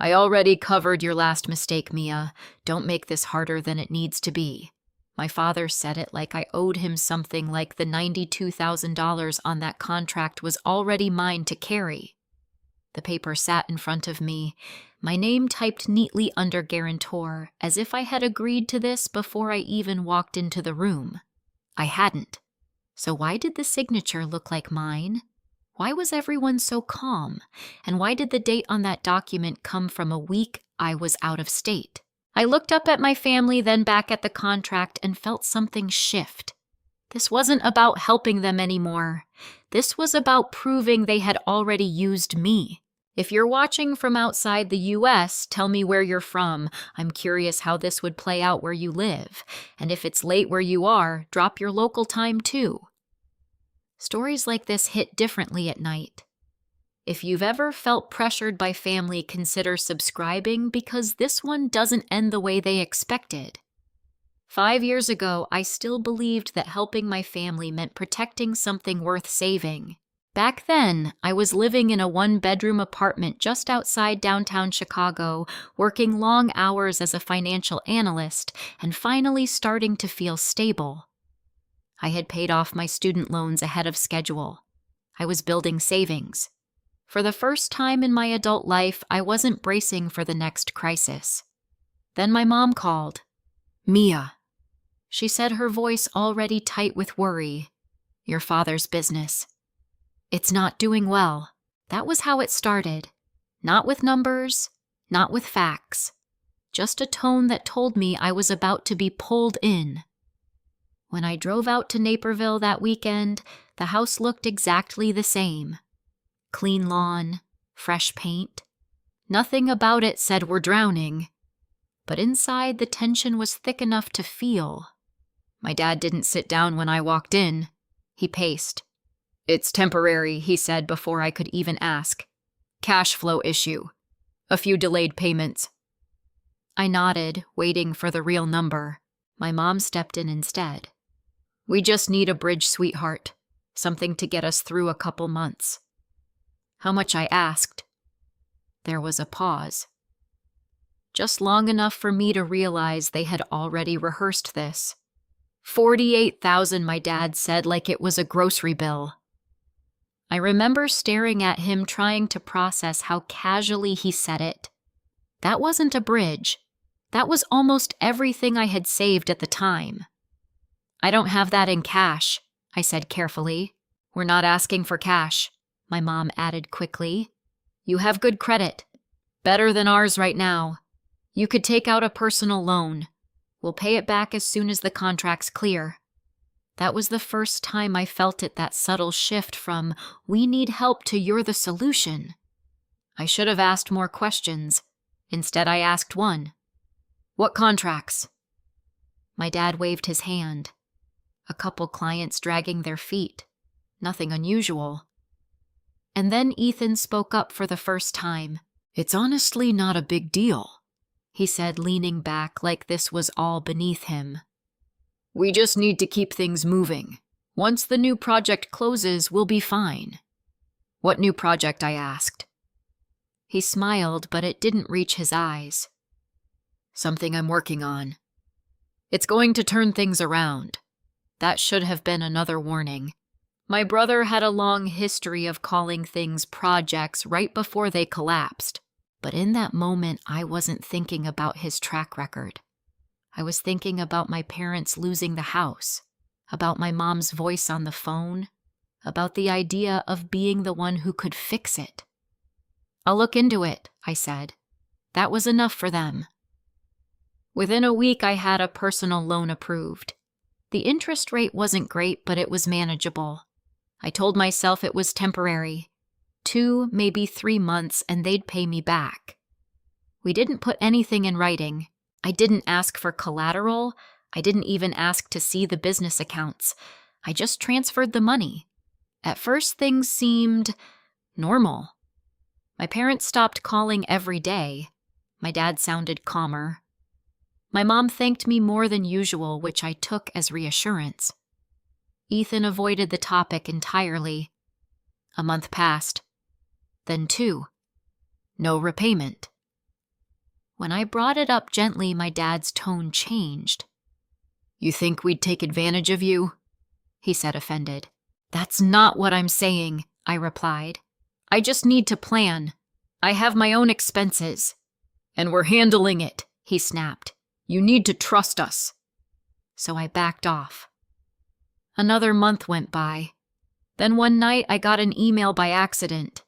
I already covered your last mistake, Mia. Don't make this harder than it needs to be. My father said it like I owed him something like the $92,000 on that contract was already mine to carry. The paper sat in front of me, my name typed neatly under guarantor, as if I had agreed to this before I even walked into the room. I hadn't. So why did the signature look like mine? Why was everyone so calm? And why did the date on that document come from a week I was out of state? I looked up at my family, then back at the contract, and felt something shift. This wasn't about helping them anymore. This was about proving they had already used me. If you're watching from outside the US, tell me where you're from. I'm curious how this would play out where you live. And if it's late where you are, drop your local time too. Stories like this hit differently at night. If you've ever felt pressured by family, consider subscribing because this one doesn't end the way they expected. 5 years ago, I still believed that helping my family meant protecting something worth saving. Back then, I was living in a one-bedroom apartment just outside downtown Chicago, working long hours as a financial analyst, and finally starting to feel stable. I had paid off my student loans ahead of schedule. I was building savings. For the first time in my adult life, I wasn't bracing for the next crisis. Then my mom called. "Mia," she said, her voice already tight with worry. "Your father's business. It's not doing well." That was how it started. Not with numbers, not with facts. Just a tone that told me I was about to be pulled in. When I drove out to Naperville that weekend, the house looked exactly the same. Clean lawn, fresh paint. Nothing about it said we're drowning. But inside, the tension was thick enough to feel. My dad didn't sit down when I walked in. He paced. "It's temporary," he said before I could even ask. "Cash flow issue. A few delayed payments." I nodded, waiting for the real number. My mom stepped in instead. "We just need a bridge, sweetheart. Something to get us through a couple months." How much, I asked. There was a pause. Just long enough for me to realize they had already rehearsed this. $48,000, my dad said, like it was a grocery bill. I remember staring at him, trying to process how casually he said it. That wasn't a bridge. That was almost everything I had saved at the time. "I don't have that in cash," I said carefully. "We're not asking for cash," my mom added quickly. "You have good credit. Better than ours right now. You could take out a personal loan. We'll pay it back as soon as the contract's clear." That was the first time I felt it, that subtle shift from "we need help" to "you're the solution." I should have asked more questions. Instead, I asked one. "What contracts?" My dad waved his hand. A couple clients dragging their feet. Nothing unusual. And then Ethan spoke up for the first time. "It's honestly not a big deal," he said, leaning back like this was all beneath him. "We just need to keep things moving. Once the new project closes, we'll be fine." "What new project?" I asked. He smiled, but it didn't reach his eyes. "Something I'm working on. It's going to turn things around." That should have been another warning. My brother had a long history of calling things projects right before they collapsed. But in that moment, I wasn't thinking about his track record. I was thinking about my parents losing the house, about my mom's voice on the phone, about the idea of being the one who could fix it. "I'll look into it," I said. That was enough for them. Within a week, I had a personal loan approved. The interest rate wasn't great, but it was manageable. I told myself it was temporary. 2, maybe 3 months, and they'd pay me back. We didn't put anything in writing. I didn't ask for collateral. I didn't even ask to see the business accounts. I just transferred the money. At first, things seemed normal. My parents stopped calling every day. My dad sounded calmer. My mom thanked me more than usual, which I took as reassurance. Ethan avoided the topic entirely. A month passed. Then 2. No repayment. When I brought it up gently, my dad's tone changed. "You think we'd take advantage of you?" he said, offended. "That's not what I'm saying," I replied. "I just need to plan. I have my own expenses." "And we're handling it," he snapped. "You need to trust us." So I backed off. Another month went by. Then one night I got an email by accident.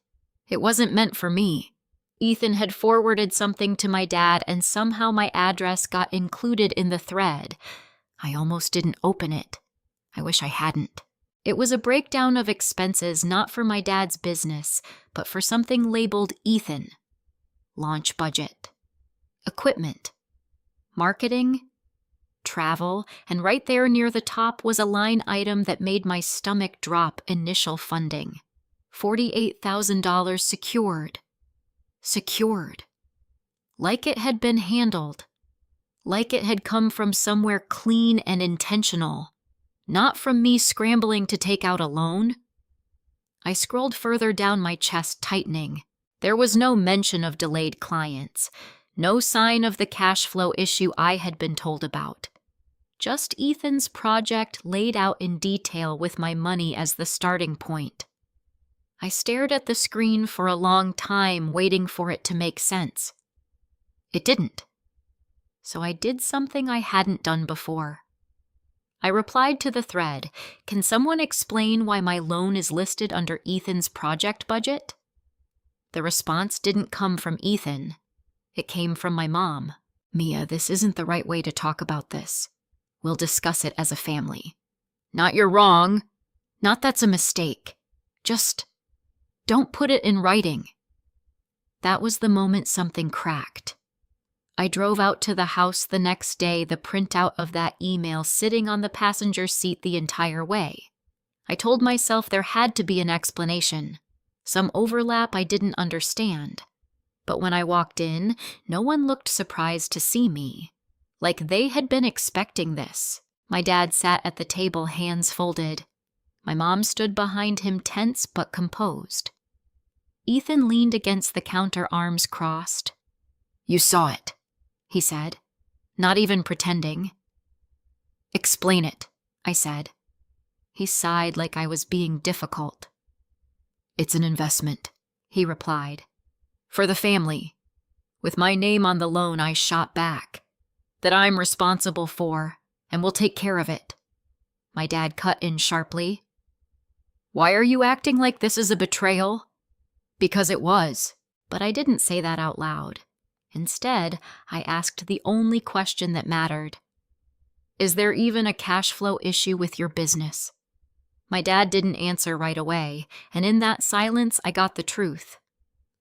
It wasn't meant for me. Ethan had forwarded something to my dad, and somehow my address got included in the thread. I almost didn't open it. I wish I hadn't. It was a breakdown of expenses not for my dad's business, but for something labeled Ethan. Launch budget. Equipment. Marketing. Travel. And right there near the top was a line item that made my stomach drop. Initial funding. $48,000 secured. Secured. Like it had been handled. Like it had come from somewhere clean and intentional. Not from me scrambling to take out a loan. I scrolled further down, my chest tightening. There was no mention of delayed clients. No sign of the cash flow issue I had been told about. Just Ethan's project laid out in detail with my money as the starting point. I stared at the screen for a long time, waiting for it to make sense. It didn't. So I did something I hadn't done before. I replied to the thread, "Can someone explain why my loan is listed under Ethan's project budget?" The response didn't come from Ethan. It came from my mom. "Mia, this isn't the right way to talk about this. We'll discuss it as a family." "Not you're wrong. Not that's a mistake. Just don't put it in writing." That was the moment something cracked. I drove out to the house the next day, the printout of that email sitting on the passenger seat the entire way. I told myself there had to be an explanation, some overlap I didn't understand. But when I walked in, no one looked surprised to see me, like they had been expecting this. My dad sat at the table, hands folded. My mom stood behind him, tense but composed. Ethan leaned against the counter, arms crossed. "You saw it," he said, not even pretending. "Explain it," I said. He sighed like I was being difficult. "It's an investment," he replied. "For the family. With my name on the loan, I shot back. That I'm responsible for, and will take care of it." My dad cut in sharply. "Why are you acting like this is a betrayal?" "Because it was." But I didn't say that out loud. Instead, I asked the only question that mattered. "Is there even a cash flow issue with your business?" My dad didn't answer right away, and in that silence I got the truth.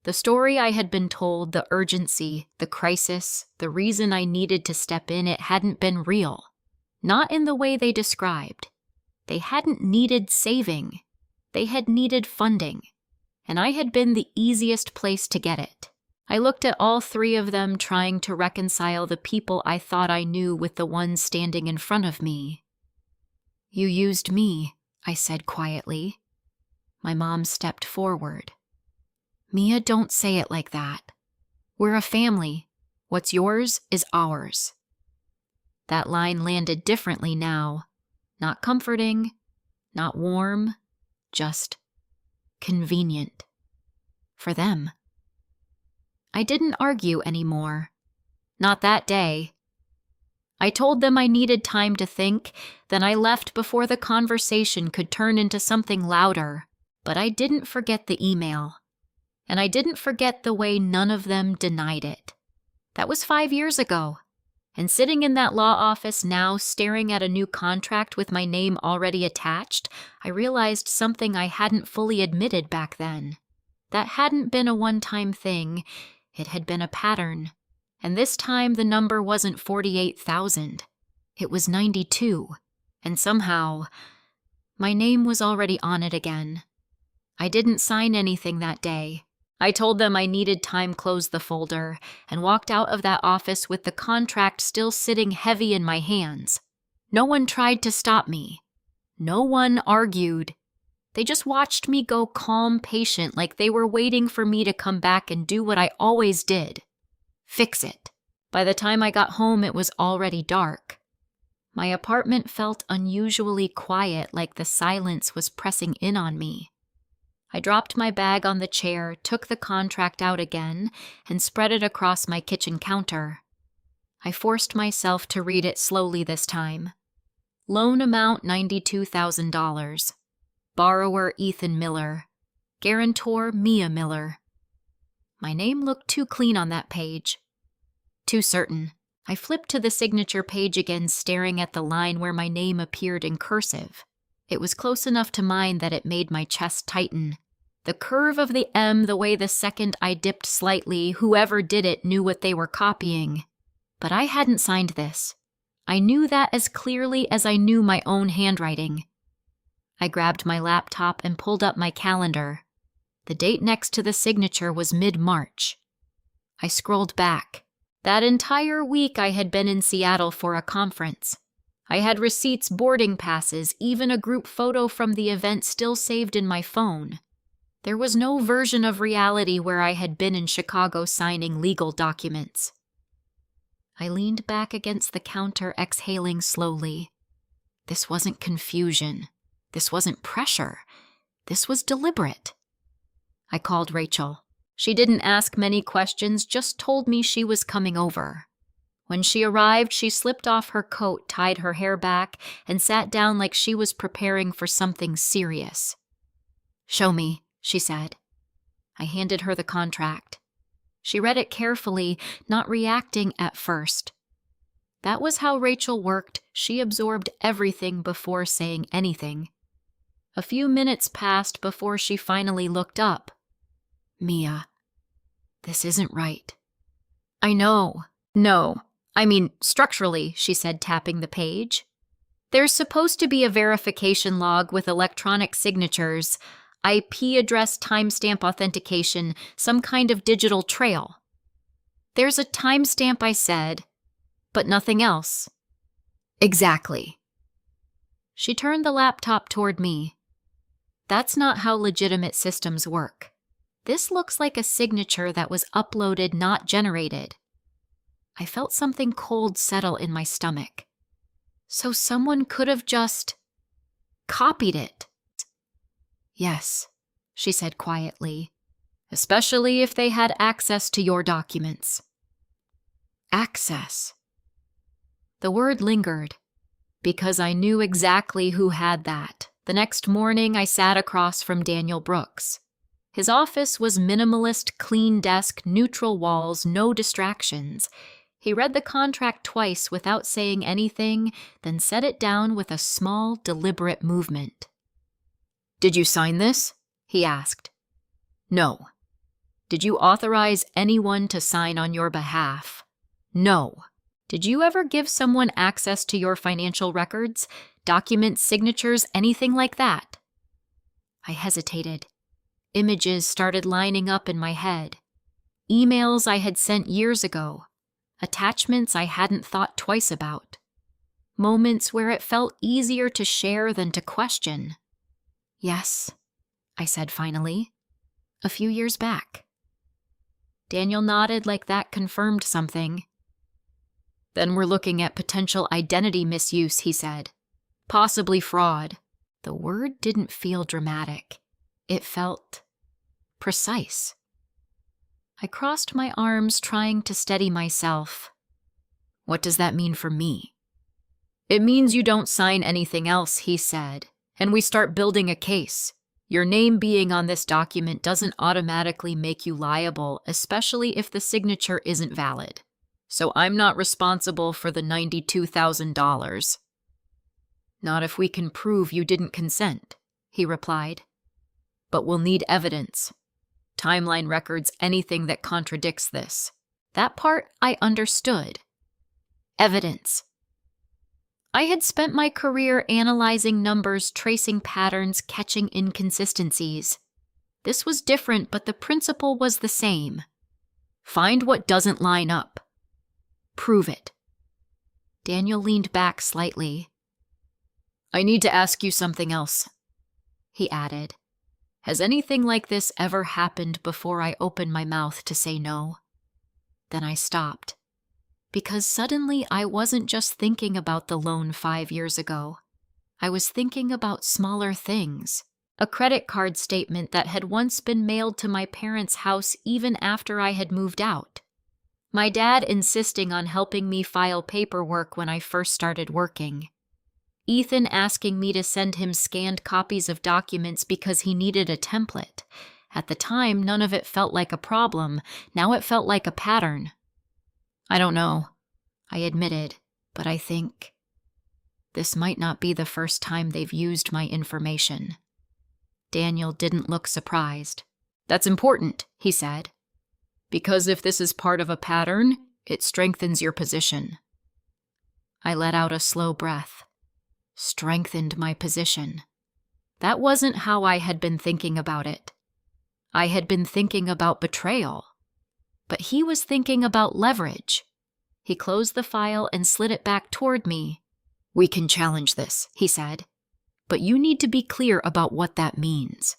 The story I had been told, the urgency, the crisis, the reason I needed to step in, it hadn't been real. Not in the way they described. They hadn't needed saving. They had needed funding. And I had been the easiest place to get it. I looked at all three of them, trying to reconcile the people I thought I knew with the one standing in front of me. "You used me," I said quietly. My mom stepped forward. "Mia, don't say it like that. We're a family. What's yours is ours." That line landed differently now. Not comforting, not warm, just convenient. For them. I didn't argue anymore. Not that day. I told them I needed time to think, then I left before the conversation could turn into something louder. But I didn't forget the email. And I didn't forget the way none of them denied it. That was 5 years ago. And sitting in that law office now, staring at a new contract with my name already attached, I realized something I hadn't fully admitted back then. That hadn't been a one-time thing. It had been a pattern. And this time the number wasn't 48,000. It was 92. And somehow, my name was already on it again. I didn't sign anything that day. I told them I needed time, closed the folder, and walked out of that office with the contract still sitting heavy in my hands. No one tried to stop me. No one argued. They just watched me go calm, patient, like they were waiting for me to come back and do what I always did. Fix it. By the time I got home, it was already dark. My apartment felt unusually quiet, like the silence was pressing in on me. I dropped my bag on the chair, took the contract out again, and spread it across my kitchen counter. I forced myself to read it slowly this time. Loan amount $92,000. Borrower Ethan Miller. Guarantor Mia Miller. My name looked too clean on that page. Too certain. I flipped to the signature page again, staring at the line where my name appeared in cursive. It was close enough to mine that it made my chest tighten. The curve of the M, the way the second I dipped slightly, whoever did it knew what they were copying. But I hadn't signed this. I knew that as clearly as I knew my own handwriting. I grabbed my laptop and pulled up my calendar. The date next to the signature was mid-March. I scrolled back. That entire week I had been in Seattle for a conference. I had receipts, boarding passes, even a group photo from the event still saved in my phone. There was no version of reality where I had been in Chicago signing legal documents. I leaned back against the counter, exhaling slowly. This wasn't confusion. This wasn't pressure. This was deliberate. I called Rachel. She didn't ask many questions, just told me she was coming over. When she arrived, she slipped off her coat, tied her hair back, and sat down like she was preparing for something serious. "Show me," she said. I handed her the contract. She read it carefully, not reacting at first. That was how Rachel worked. She absorbed everything before saying anything. A few minutes passed before she finally looked up. "Mia, this isn't right." "I know. No. I mean, structurally," she said, tapping the page. "There's supposed to be a verification log with electronic signatures, IP address timestamp authentication, some kind of digital trail." "There's a timestamp," I said, "but nothing else." "Exactly." She turned the laptop toward me. "That's not how legitimate systems work. This looks like a signature that was uploaded, not generated." I felt something cold settle in my stomach. So someone could have just copied it. "Yes," she said quietly, "especially if they had access to your documents." Access. The word lingered, because I knew exactly who had that. The next morning, I sat across from Daniel Brooks. His office was minimalist, clean desk, neutral walls, no distractions. He read the contract twice without saying anything, then set it down with a small, deliberate movement. "Did you sign this?" he asked. "No." "Did you authorize anyone to sign on your behalf?" "No." "Did you ever give someone access to your financial records, documents, signatures, anything like that?" I hesitated. Images started lining up in my head. Emails I had sent years ago. Attachments I hadn't thought twice about. Moments where it felt easier to share than to question. "Yes," I said finally. "A few years back." Daniel nodded like that confirmed something. "Then we're looking at potential identity misuse," he said. "Possibly fraud." The word didn't feel dramatic. It felt precise. I crossed my arms, trying to steady myself. "What does that mean for me?" "It means you don't sign anything else," he said, "and we start building a case. Your name being on this document doesn't automatically make you liable, especially if the signature isn't valid. So I'm not responsible for the $92,000. "Not if we can prove you didn't consent," he replied. "But we'll need evidence. Timeline records, anything that contradicts this." That part I understood. Evidence. I had spent my career analyzing numbers, tracing patterns, catching inconsistencies. This was different, but the principle was the same. Find what doesn't line up. Prove it. Daniel leaned back slightly. "I need to ask you something else," he added. "Has anything like this ever happened before I opened my mouth to say no?" Then I stopped. because suddenly I wasn't just thinking about the loan 5 years ago. I was thinking about smaller things. A credit card statement that had once been mailed to my parents' house even after I had moved out. My dad insisting on helping me file paperwork when I first started working. Ethan asking me to send him scanned copies of documents because he needed a template. At the time, none of it felt like a problem. Now it felt like a pattern. I don't know, I admitted, but I think this might not be the first time they've used my information. Daniel didn't look surprised. That's important, he said, because if this is part of a pattern, it strengthens your position. I let out a slow breath. Strengthened my position. That wasn't how I had been thinking about it. I had been thinking about betrayal. But he was thinking about leverage. He closed the file and slid it back toward me. We can challenge this, he said. But you need to be clear about what that means.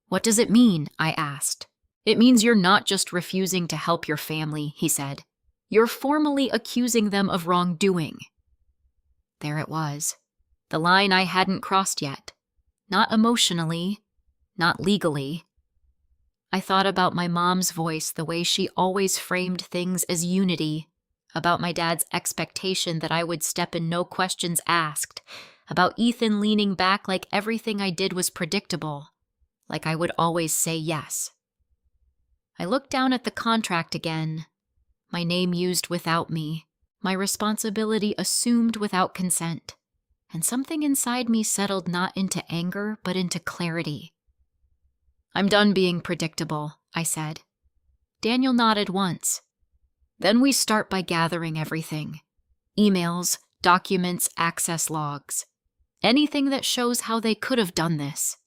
What does it mean? I asked. It means you're not just refusing to help your family, he said. You're formally accusing them of wrongdoing. There it was. The line I hadn't crossed yet. Not emotionally, not legally. I thought about my mom's voice, the way she always framed things as unity, about my dad's expectation that I would step in no questions asked, about Ethan leaning back like everything I did was predictable, like I would always say yes. I looked down at the contract again, my name used without me, my responsibility assumed without consent, and something inside me settled not into anger but into clarity. I'm done being predictable, I said. Daniel nodded once. Then we start by gathering everything. Emails, documents, access logs. Anything that shows how they could have done this.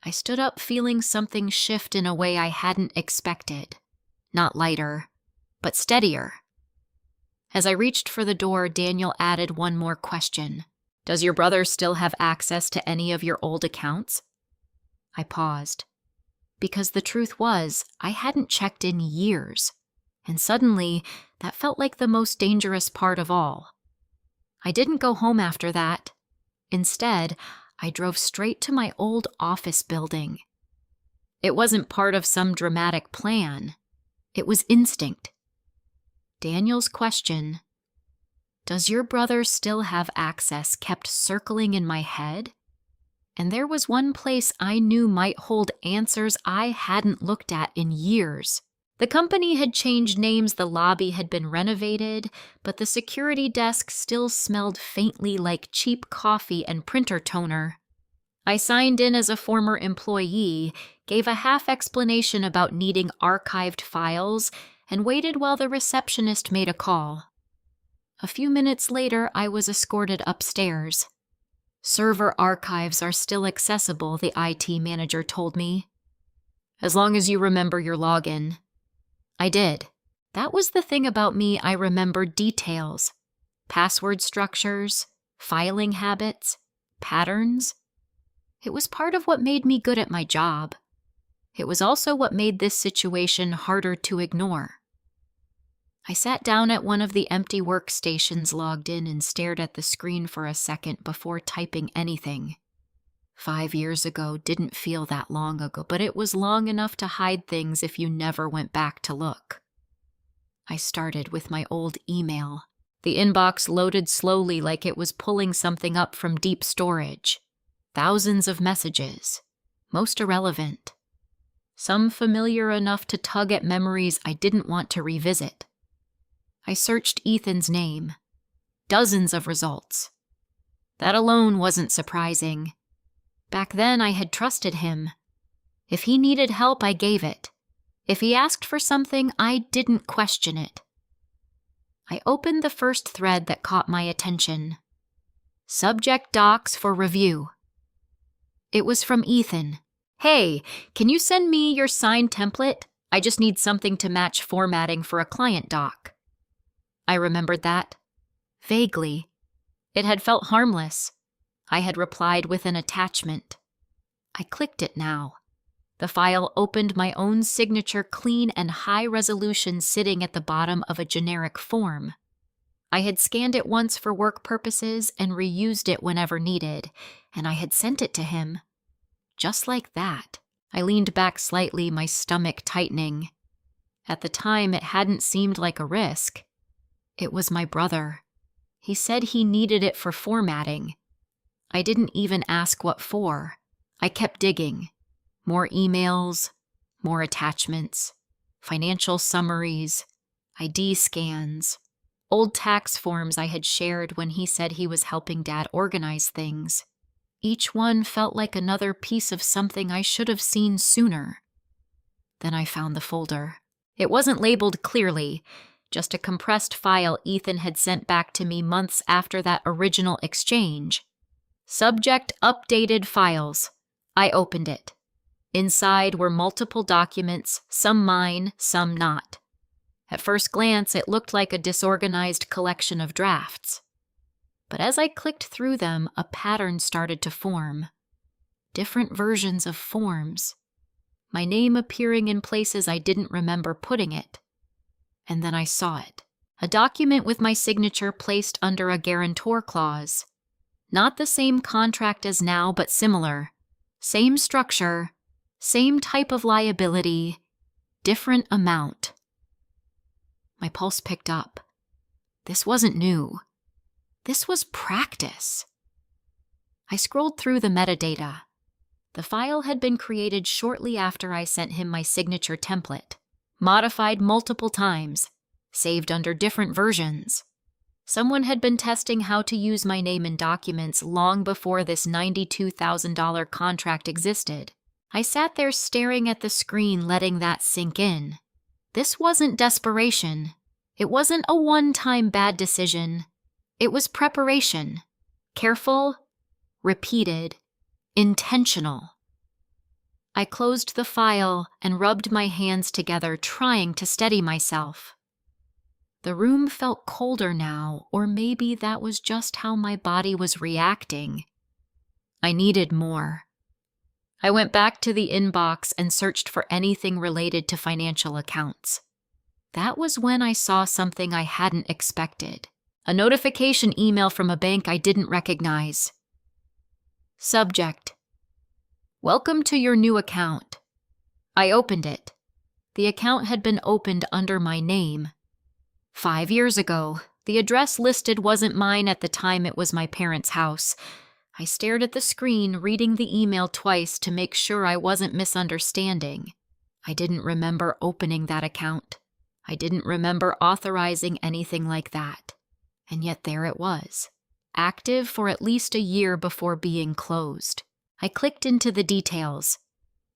I stood up feeling something shift in a way I hadn't expected. Not lighter, but steadier. As I reached for the door, Daniel added one more question. Does your brother still have access to any of your old accounts? I paused. Because the truth was, I hadn't checked in years. And suddenly, that felt like the most dangerous part of all. I didn't go home after that. Instead, I drove straight to my old office building. It wasn't part of some dramatic plan. It was instinct. Daniel's question, does your brother still have access, kept circling in my head? And there was one place I knew might hold answers I hadn't looked at in years. The company had changed names, the lobby had been renovated, but the security desk still smelled faintly like cheap coffee and printer toner. I signed in as a former employee, gave a half explanation about needing archived files, and waited while the receptionist made a call. A few minutes later, I was escorted upstairs. Server archives are still accessible, the IT manager told me. As long as you remember your login. I did. That was the thing about me, I remembered details. Password structures, filing habits, patterns. It was part of what made me good at my job. It was also what made this situation harder to ignore. I sat down at one of the empty workstations, logged in, and stared at the screen for a second before typing anything. 5 years ago didn't feel that long ago, but it was long enough to hide things if you never went back to look. I started with my old email. The inbox loaded slowly like it was pulling something up from deep storage. Thousands of messages, most irrelevant. Some familiar enough to tug at memories I didn't want to revisit. I searched Ethan's name. Dozens of results. That alone wasn't surprising. Back then, I had trusted him. If he needed help, I gave it. If he asked for something, I didn't question it. I opened the first thread that caught my attention. Subject docs for review. It was from Ethan. Hey, can you send me your signed template? I just need something to match formatting for a client doc. I remembered that. Vaguely. It had felt harmless. I had replied with an attachment. I clicked it now. The file opened my own signature, clean and high resolution, sitting at the bottom of a generic form. I had scanned it once for work purposes and reused it whenever needed, and I had sent it to him. Just like that. I leaned back slightly, my stomach tightening. At the time, it hadn't seemed like a risk. It was my brother. He said he needed it for formatting. I didn't even ask what for. I kept digging. More emails, more attachments, financial summaries, ID scans, old tax forms I had shared when he said he was helping Dad organize things. Each one felt like another piece of something I should have seen sooner. Then I found the folder. It wasn't labeled clearly, just a compressed file Ethan had sent back to me months after that original exchange. Subject: updated files. I opened it. Inside were multiple documents, some mine, some not. At first glance, it looked like a disorganized collection of drafts. But as I clicked through them, a pattern started to form. Different versions of forms. My name appearing in places I didn't remember putting it. And then I saw it. A document with my signature placed under a guarantor clause. Not the same contract as now, but similar. Same structure, same type of liability, different amount. My pulse picked up. This wasn't new. This was practice. I scrolled through the metadata. The file had been created shortly after I sent him my signature template, modified multiple times, saved under different versions. Someone had been testing how to use my name in documents long before this $92,000 contract existed. I sat there staring at the screen, letting that sink in. This wasn't desperation. It wasn't a one-time bad decision. It was preparation. Careful, repeated, intentional. I closed the file and rubbed my hands together, trying to steady myself. The room felt colder now, or maybe that was just how my body was reacting. I needed more. I went back to the inbox and searched for anything related to financial accounts. That was when I saw something I hadn't expected. A notification email from a bank I didn't recognize. Subject: welcome to your new account. I opened it. The account had been opened under my name. 5 years ago. The address listed wasn't mine at the time, it was my parents' house. I stared at the screen, reading the email twice to make sure I wasn't misunderstanding. I didn't remember opening that account. I didn't remember authorizing anything like that. And yet there it was, active for at least a year before being closed. I clicked into the details.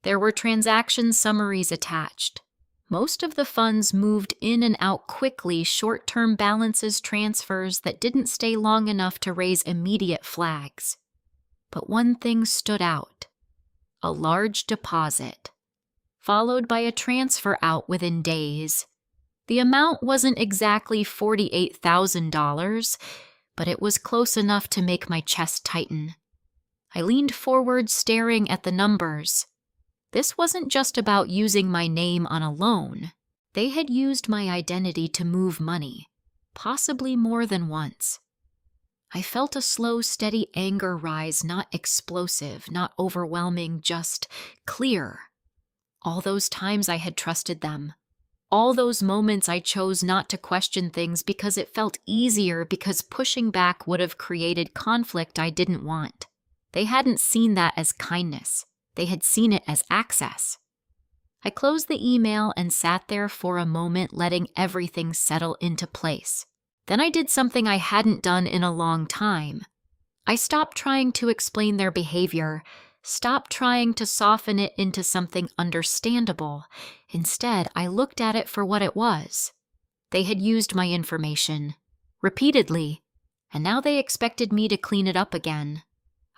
There were transaction summaries attached. Most of the funds moved in and out quickly, short-term balances, transfers that didn't stay long enough to raise immediate flags. But one thing stood out: a large deposit, followed by a transfer out within days. The amount wasn't exactly $48,000, but it was close enough to make my chest tighten. I leaned forward, staring at the numbers. This wasn't just about using my name on a loan. They had used my identity to move money, possibly more than once. I felt a slow, steady anger rise, not explosive, not overwhelming, just clear. All those times I had trusted them. All those moments I chose not to question things because it felt easier, because pushing back would have created conflict I didn't want. They hadn't seen that as kindness. They had seen it as access. I closed the email and sat there for a moment, letting everything settle into place. Then I did something I hadn't done in a long time. I stopped trying to explain their behavior, stopped trying to soften it into something understandable. Instead, I looked at it for what it was. They had used my information, repeatedly, and now they expected me to clean it up again.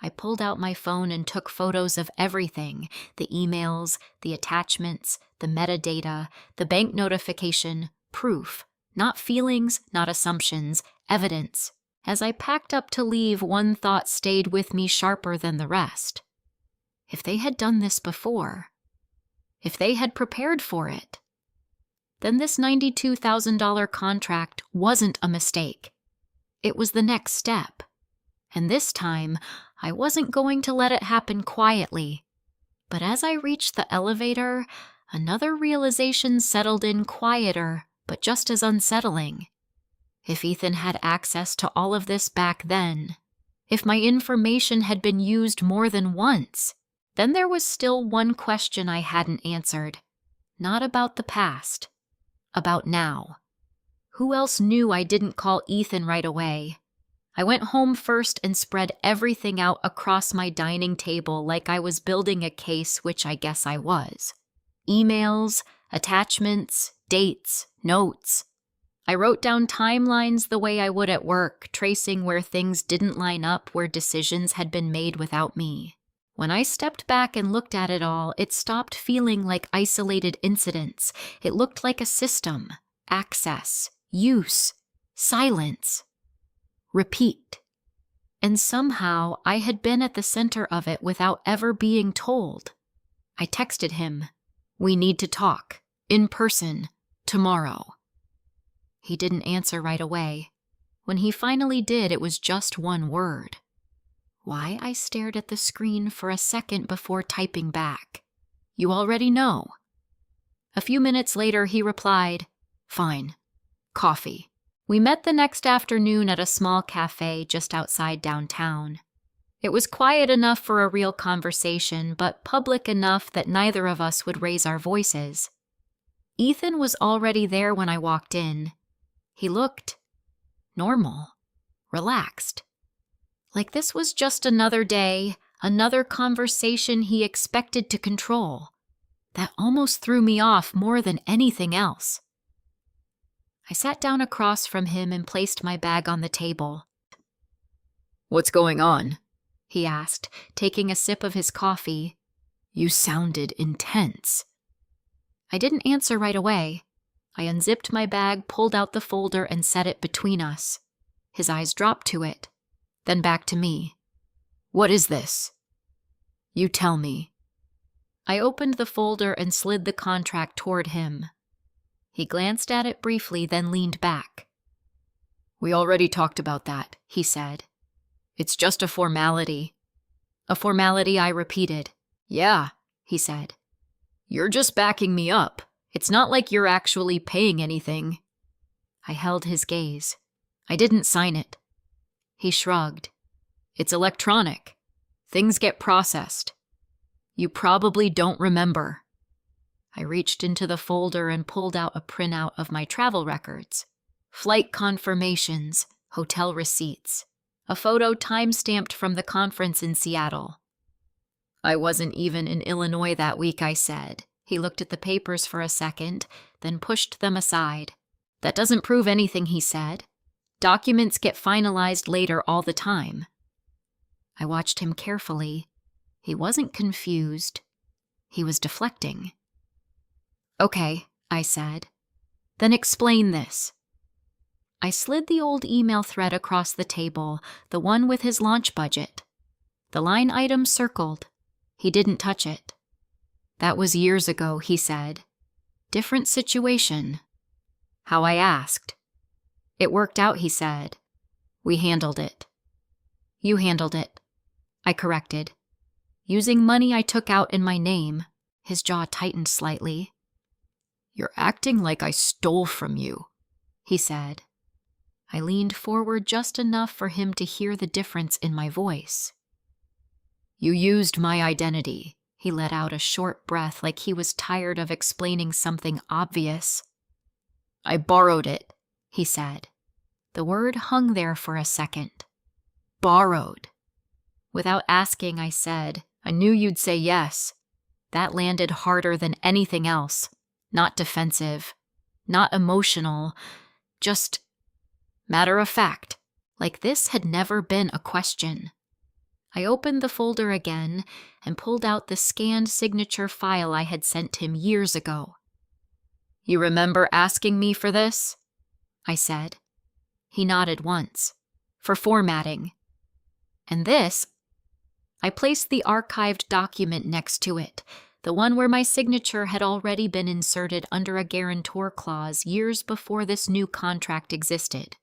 I pulled out my phone and took photos of everything: the emails, the attachments, the metadata, the bank notification, proof. Not feelings, not assumptions, evidence. As I packed up to leave, one thought stayed with me sharper than the rest. If they had done this before, if they had prepared for it, then this $92,000 contract wasn't a mistake. It was the next step. And this time, I wasn't going to let it happen quietly. But as I reached the elevator, another realization settled in quieter, but just as unsettling. If Ethan had access to all of this back then, if my information had been used more than once, then there was still one question I hadn't answered. Not about the past. About now. Who else knew I didn't call Ethan right away? I went home first and spread everything out across my dining table like I was building a case, which I guess I was. Emails, attachments, dates, notes. I wrote down timelines the way I would at work, tracing where things didn't line up, where decisions had been made without me. When I stepped back and looked at it all, it stopped feeling like isolated incidents. It looked like a system. Access, use, silence, repeat. And somehow I had been at the center of it without ever being told. I texted him, "We need to talk, in person, tomorrow." He didn't answer right away. When he finally did, it was just one word. Why, I stared at the screen for a second before typing back. "You already know." A few minutes later, he replied, "Fine. Coffee." We met the next afternoon at a small cafe just outside downtown. It was quiet enough for a real conversation, but public enough that neither of us would raise our voices. Ethan was already there when I walked in. He looked normal, relaxed. Like this was just another day, another conversation he expected to control. That almost threw me off more than anything else. I sat down across from him and placed my bag on the table. "What's going on?" he asked, taking a sip of his coffee. "You sounded intense." I didn't answer right away. I unzipped my bag, pulled out the folder, and set it between us. His eyes dropped to it, then back to me. "What is this?" "You tell me." I opened the folder and slid the contract toward him. He glanced at it briefly, then leaned back. "We already talked about that," he said. "It's just a formality." "A formality," I repeated. "Yeah," he said. "You're just backing me up. It's not like you're actually paying anything." I held his gaze. "I didn't sign it." He shrugged. "It's electronic. Things get processed. You probably don't remember." I reached into the folder and pulled out a printout of my travel records. Flight confirmations, hotel receipts, a photo time-stamped from the conference in Seattle. "I wasn't even in Illinois that week," I said. He looked at the papers for a second, then pushed them aside. "That doesn't prove anything," he said. "Documents get finalized later all the time." I watched him carefully. He wasn't confused. He was deflecting. "Okay," I said. "Then explain this." I slid the old email thread across the table, the one with his launch budget. The line item circled. He didn't touch it. "That was years ago," he said. "Different situation." How I asked. "It worked out," he said. "We handled it." "You handled it," I corrected. "Using money I took out in my name." His jaw tightened slightly. "You're acting like I stole from you," he said. I leaned forward just enough for him to hear the difference in my voice. "You used my identity." He let out a short breath like he was tired of explaining something obvious. "I borrowed it," he said. The word hung there for a second. Borrowed. Without asking, I said, "I knew you'd say yes." That landed harder than anything else. Not defensive, not emotional, just matter of fact, like this had never been a question. I opened the folder again and pulled out the scanned signature file I had sent him years ago. "You remember asking me for this?" I said. He nodded once. "For formatting." "And this?" I placed the archived document next to it, the one where my signature had already been inserted under a guarantor clause years before this new contract existed.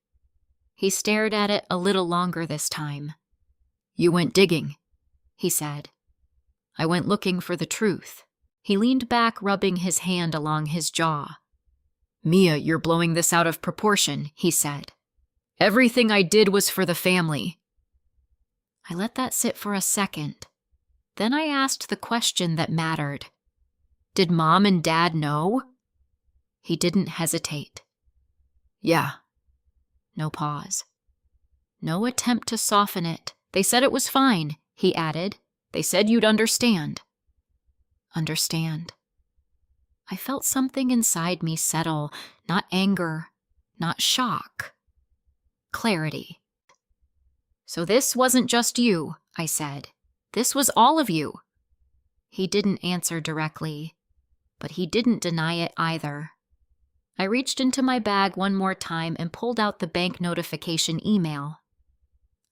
He stared at it a little longer this time. "You went digging," he said. "I went looking for the truth." He leaned back, rubbing his hand along his jaw. "Mia, you're blowing this out of proportion," he said. "Everything I did was for the family." I let that sit for a second. Then I asked the question that mattered. Did Mom and Dad know? He didn't hesitate. "Yeah." No pause. No attempt to soften it. "They said it was fine," he added. "They said you'd understand." Understand. I felt something inside me settle, not anger, not shock. Clarity. "So this wasn't just you," I said. "This was all of you." He didn't answer directly, but he didn't deny it either. I reached into my bag one more time and pulled out the bank notification email.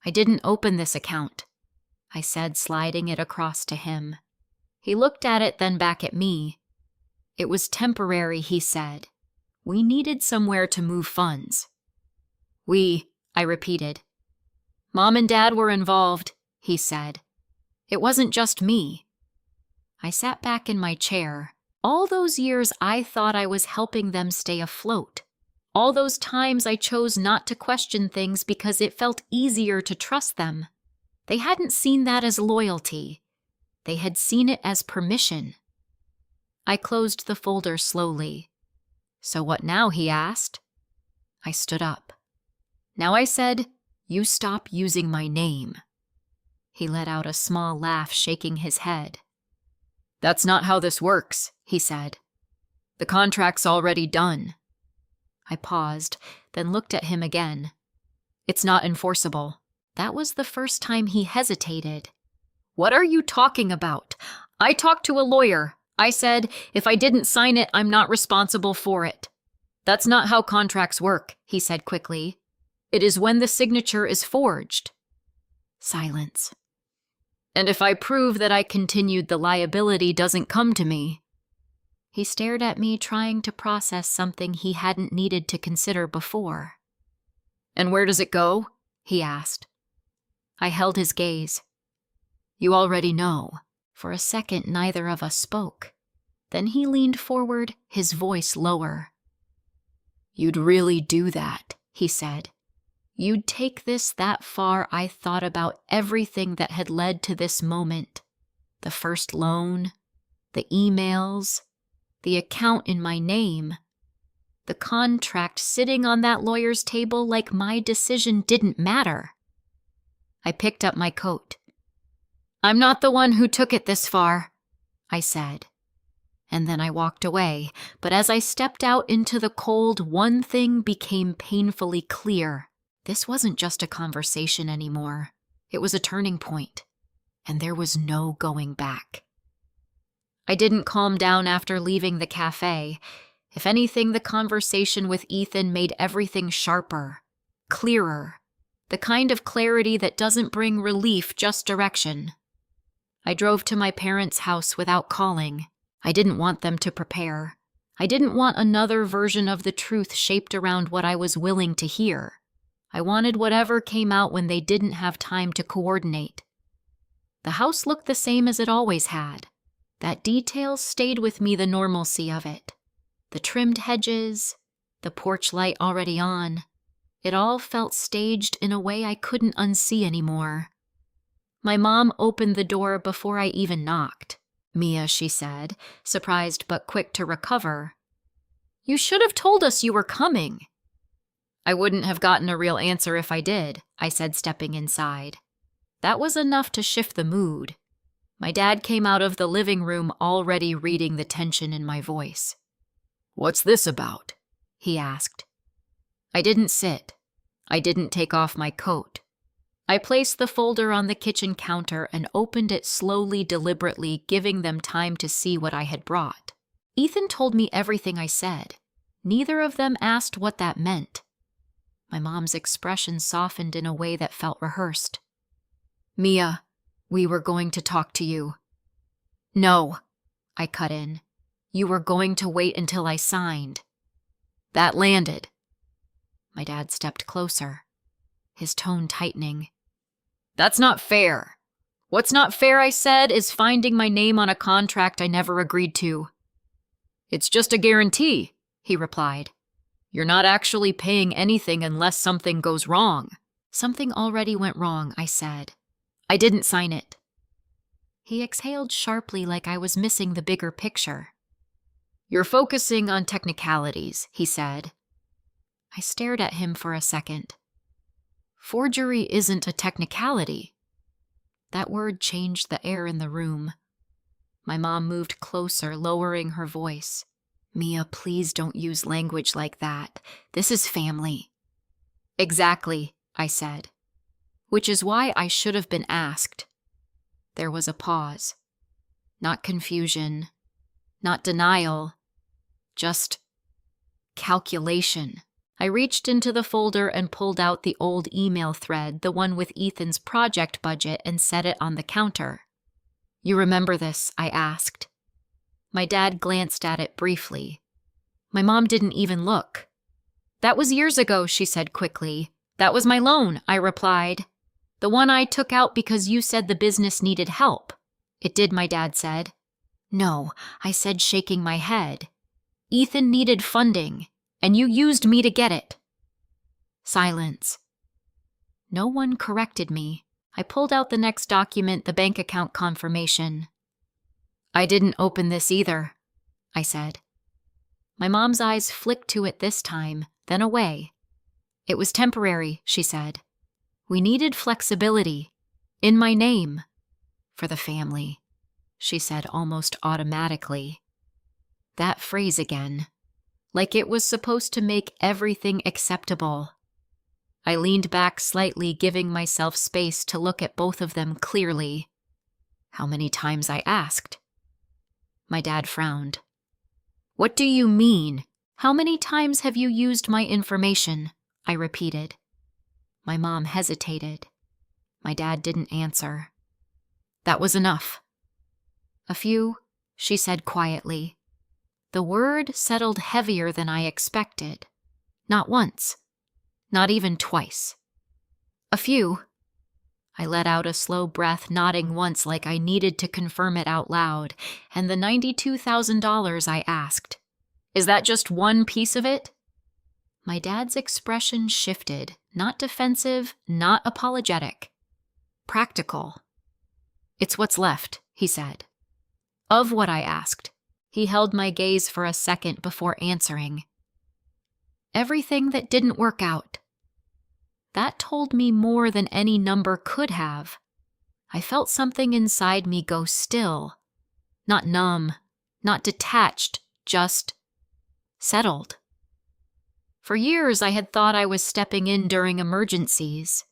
"I didn't open this account," I said, sliding it across to him. He looked at it, then back at me. "It was temporary," he said. "We needed somewhere to move funds." I repeated. "Mom and Dad were involved," he said. "It wasn't just me." I sat back in my chair. All those years I thought I was helping them stay afloat. All those times I chose not to question things because it felt easier to trust them. They hadn't seen that as loyalty. They had seen it as permission. I closed the folder slowly. "So what now?" he asked. I stood up. "Now," I said, "you stop using my name." He let out a small laugh, shaking his head. "That's not how this works," he said. "The contract's already done." I paused, then looked at him again. "It's not enforceable." That was the first time he hesitated. "What are you talking about? I talked to a lawyer. I said, if I didn't sign it, I'm not responsible for it." "That's not how contracts work," he said quickly. "It is when the signature is forged." Silence. "And if I prove that I continued, the liability doesn't come to me." He stared at me, trying to process something he hadn't needed to consider before. "And where does it go?" he asked. I held his gaze. "You already know." For a second, neither of us spoke. Then he leaned forward, his voice lower. "You'd really do that," he said. "You'd take this that far." I thought about everything that had led to this moment. The first loan, the emails, the account in my name, the contract sitting on that lawyer's table like my decision didn't matter. I picked up my coat. "I'm not the one who took it this far," I said. And then I walked away, but as I stepped out into the cold, one thing became painfully clear. This wasn't just a conversation anymore. It was a turning point, and there was no going back. I didn't calm down after leaving the cafe. If anything, the conversation with Ethan made everything sharper, clearer, the kind of clarity that doesn't bring relief, just direction. I drove to my parents' house without calling. I didn't want them to prepare. I didn't want another version of the truth shaped around what I was willing to hear. I wanted whatever came out when they didn't have time to coordinate. The house looked the same as it always had. That detail stayed with me, the normalcy of it. The trimmed hedges, the porch light already on. It all felt staged in a way I couldn't unsee anymore. My mom opened the door before I even knocked. "Mia," she said, surprised but quick to recover. "You should have told us you were coming." "I wouldn't have gotten a real answer if I did," I said, stepping inside. That was enough to shift the mood. My dad came out of the living room, already reading the tension in my voice. "What's this about?" he asked. I didn't sit. I didn't take off my coat. I placed the folder on the kitchen counter and opened it slowly, deliberately, giving them time to see what I had brought. Ethan told me everything I said. Neither of them asked what that meant. My mom's expression softened in a way that felt rehearsed. "Mia, we were going to talk to you." "No," I cut in. You were going to wait until I signed. That landed. My dad stepped closer, his tone tightening. That's not fair. What's not fair, I said, is finding my name on a contract I never agreed to. It's just a guarantee, he replied. You're not actually paying anything unless something goes wrong. Something already went wrong, I said. I didn't sign it. He exhaled sharply like I was missing the bigger picture. You're focusing on technicalities, he said. I stared at him for a second. Forgery isn't a technicality. That word changed the air in the room. My mom moved closer, lowering her voice. Mia, please don't use language like that. This is family. Exactly, I said. Which is why I should have been asked. There was a pause. Not confusion. Not denial. Just calculation. I reached into the folder and pulled out the old email thread, the one with Ethan's project budget, and set it on the counter. You remember this? I asked. My dad glanced at it briefly. My mom didn't even look. That was years ago, she said quickly. That was my loan, I replied. The one I took out because you said the business needed help. It did, my dad said. No, I said, shaking my head. Ethan needed funding, and you used me to get it. Silence. No one corrected me. I pulled out the next document, the bank account confirmation. I didn't open this either, I said. My mom's eyes flicked to it this time, then away. It was temporary, she said. We needed flexibility. In my name. For the family, she said almost automatically. That phrase again. Like it was supposed to make everything acceptable. I leaned back slightly, giving myself space to look at both of them clearly. How many times I asked. My dad frowned. What do you mean? How many times have you used my information? I repeated. My mom hesitated. My dad didn't answer. That was enough. A few, she said quietly. The word settled heavier than I expected. Not once. Not even twice. A few. I let out a slow breath, nodding once like I needed to confirm it out loud, and the $92,000 I asked. Is that just one piece of it? My dad's expression shifted, not defensive, not apologetic. Practical. It's what's left, he said. Of what I asked. He held my gaze for a second before answering. Everything that didn't work out. That told me more than any number could have. I felt something inside me go still. Not numb, not detached, just settled. For years I had thought I was stepping in during emergencies,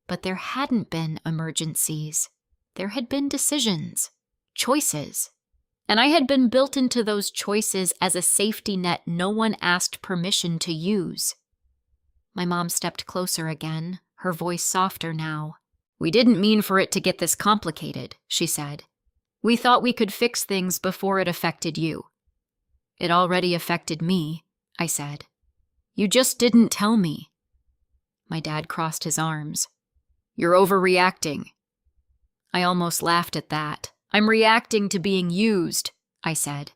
but there hadn't been emergencies. There had been decisions, choices. And I had been built into those choices as a safety net no one asked permission to use. My mom stepped closer again, her voice softer now. We didn't mean for it to get this complicated, she said. We thought we could fix things before it affected you. It already affected me, I said. You just didn't tell me. My dad crossed his arms. You're overreacting. I almost laughed at that. I'm reacting to being used, I said.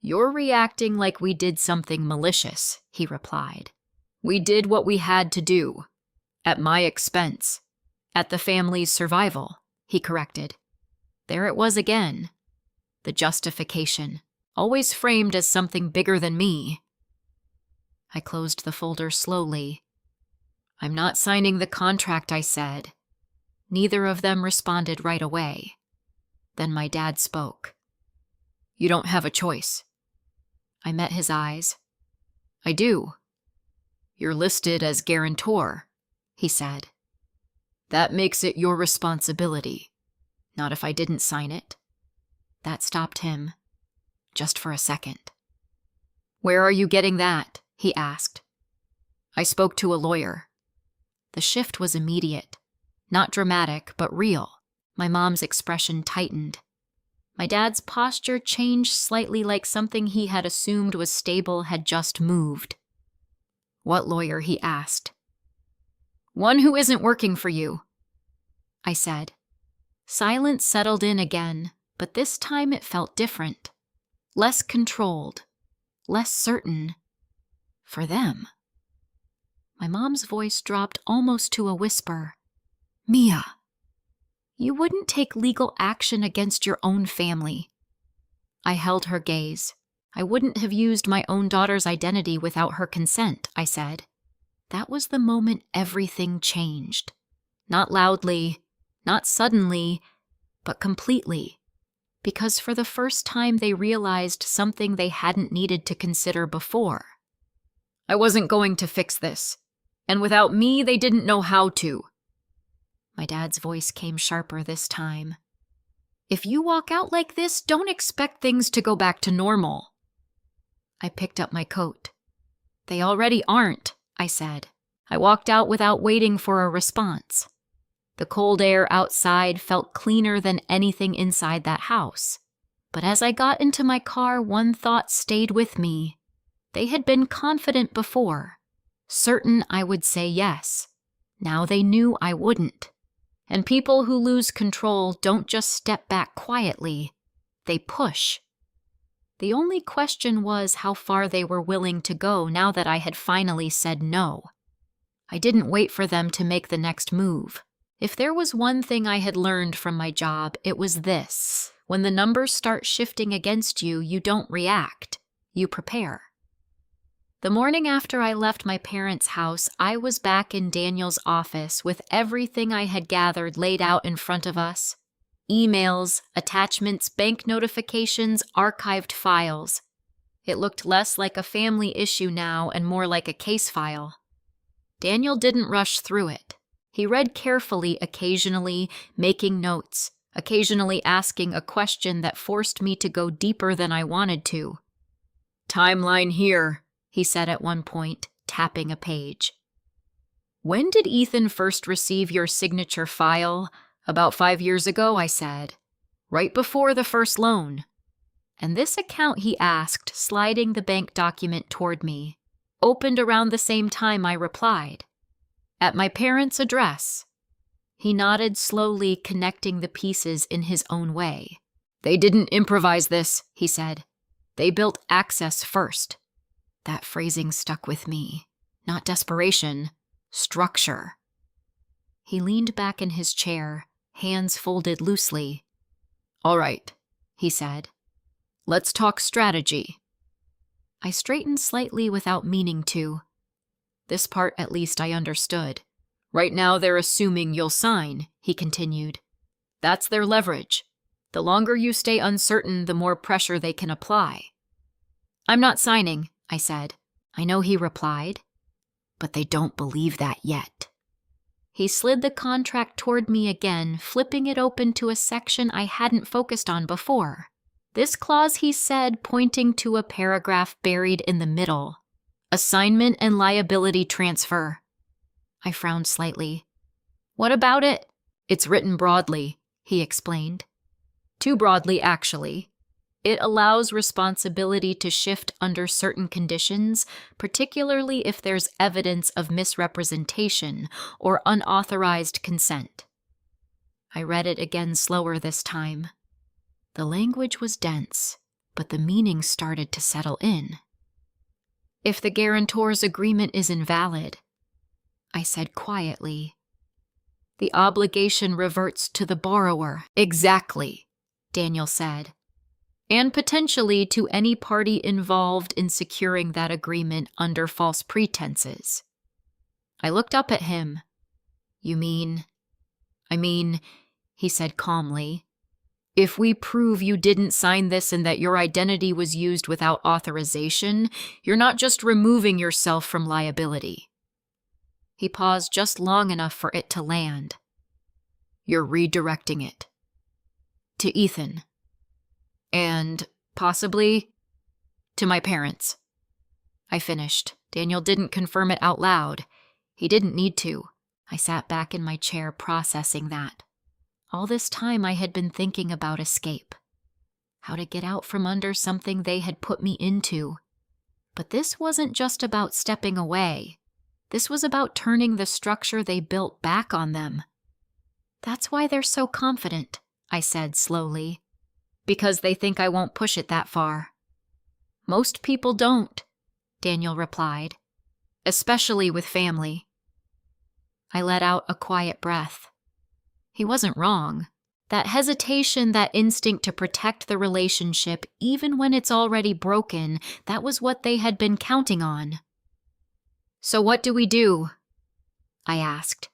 You're reacting like we did something malicious, he replied. We did what we had to do. At my expense. At the family's survival, he corrected. There it was again. The justification, always framed as something bigger than me. I closed the folder slowly. I'm not signing the contract, I said. Neither of them responded right away. Then my dad spoke. You don't have a choice. I met his eyes. I do. You're listed as guarantor, he said. That makes it your responsibility. Not if I didn't sign it. That stopped him. Just for a second. Where are you getting that? He asked. I spoke to a lawyer. The shift was immediate. Not dramatic, but real. My mom's expression tightened. My dad's posture changed slightly, like something he had assumed was stable had just moved. "What lawyer?" he asked. "One who isn't working for you," I said. Silence settled in again, but this time it felt different. Less controlled. Less certain. For them. My mom's voice dropped almost to a whisper. "Mia, you wouldn't take legal action against your own family." I held her gaze. "I wouldn't have used my own daughter's identity without her consent," I said. That was the moment everything changed. Not loudly, not suddenly, but completely. Because for the first time they realized something they hadn't needed to consider before. "I wasn't going to fix this. And without me, they didn't know how to." My dad's voice came sharper this time. "If you walk out like this, don't expect things to go back to normal." I picked up my coat. "They already aren't," I said. I walked out without waiting for a response. The cold air outside felt cleaner than anything inside that house. But as I got into my car, one thought stayed with me. They had been confident before, certain I would say yes. Now they knew I wouldn't. And people who lose control don't just step back quietly. They push. The only question was how far they were willing to go now that I had finally said no. I didn't wait for them to make the next move. If there was one thing I had learned from my job, it was this. When the numbers start shifting against you, you don't react. You prepare. The morning after I left my parents' house, I was back in Daniel's office with everything I had gathered laid out in front of us. Emails, attachments, bank notifications, archived files. It looked less like a family issue now and more like a case file. Daniel didn't rush through it. He read carefully occasionally, making notes, occasionally asking a question that forced me to go deeper than I wanted to. "Timeline here," he said at one point, tapping a page. "When did Ethan first receive your signature file?" "About 5 years ago," I said. "Right before the first loan." "And this account," he asked, sliding the bank document toward me, "opened around the same time," I replied. "At my parents' address." He nodded slowly, connecting the pieces in his own way. "They didn't improvise this," he said. "They built access first." That phrasing stuck with me. Not desperation, structure. He leaned back in his chair, hands folded loosely. "All right," he said. "Let's talk strategy." I straightened slightly without meaning to. This part, at least, I understood. "Right now they're assuming you'll sign," he continued. "That's their leverage. The longer you stay uncertain, the more pressure they can apply." "I'm not signing," I said. "I know," he replied. "But they don't believe that yet." He slid the contract toward me again, flipping it open to a section I hadn't focused on before. This clause, he said, pointing to a paragraph buried in the middle. "Assignment and liability transfer." I frowned slightly. "What about it?" "It's written broadly," he explained. "Too broadly, actually. It allows responsibility to shift under certain conditions, particularly if there's evidence of misrepresentation or unauthorized consent." I read it again slower this time. The language was dense, but the meaning started to settle in. "If the guarantor's agreement is invalid," I said quietly, "the obligation reverts to the borrower." "Exactly," Daniel said. "And potentially to any party involved in securing that agreement under false pretenses." I looked up at him. "You mean?" "I mean," he said calmly, "if we prove you didn't sign this and that your identity was used without authorization, you're not just removing yourself from liability." He paused just long enough for it to land. "You're redirecting it. To Ethan. And, possibly, to my parents." I finished. Daniel didn't confirm it out loud. He didn't need to. I sat back in my chair processing that. All this time I had been thinking about escape. how to get out from under something they had put me into. But this wasn't just about stepping away. This was about turning the structure they built back on them. "That's why they're so confident," I said slowly. "Because they think I won't push it that far." "Most people don't," Daniel replied, "especially with family." I let out a quiet breath. He wasn't wrong. That hesitation, that instinct to protect the relationship, even when it's already broken, that was what they had been counting on. "So what do we do?" I asked.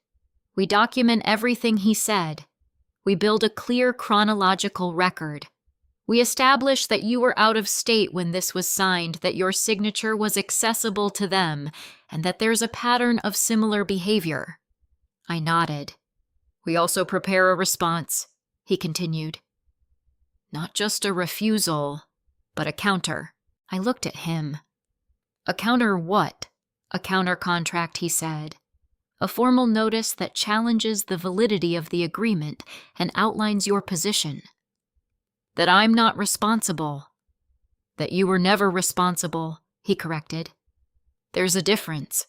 "We document everything he said. We build a clear chronological record. We establish that you were out of state when this was signed, that your signature was accessible to them, and that there's a pattern of similar behavior." I nodded. "We also prepare a response," he continued. "Not just a refusal, but a counter." I looked at him. "A counter what?" "A counter contract," he said. "A formal notice that challenges the validity of the agreement and outlines your position. That I'm not responsible." "That you were never responsible," he corrected. "There's a difference."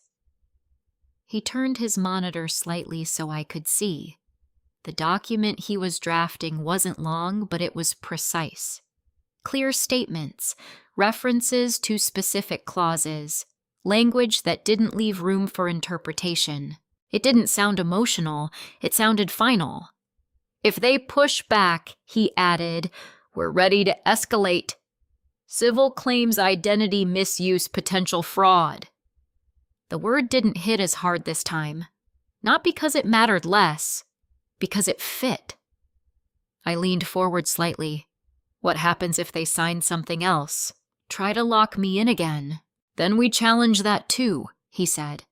He turned his monitor slightly so I could see. The document he was drafting wasn't long, but it was precise. Clear statements, references to specific clauses, language that didn't leave room for interpretation. It didn't sound emotional, it sounded final. "If they push back," he added, "we're ready to escalate. Civil claims identity misuse potential fraud." The word didn't hit as hard this time. Not because it mattered less, because it fit. I leaned forward slightly. "What happens if they sign something else? Try to lock me in again?" "Then we challenge that too," he said.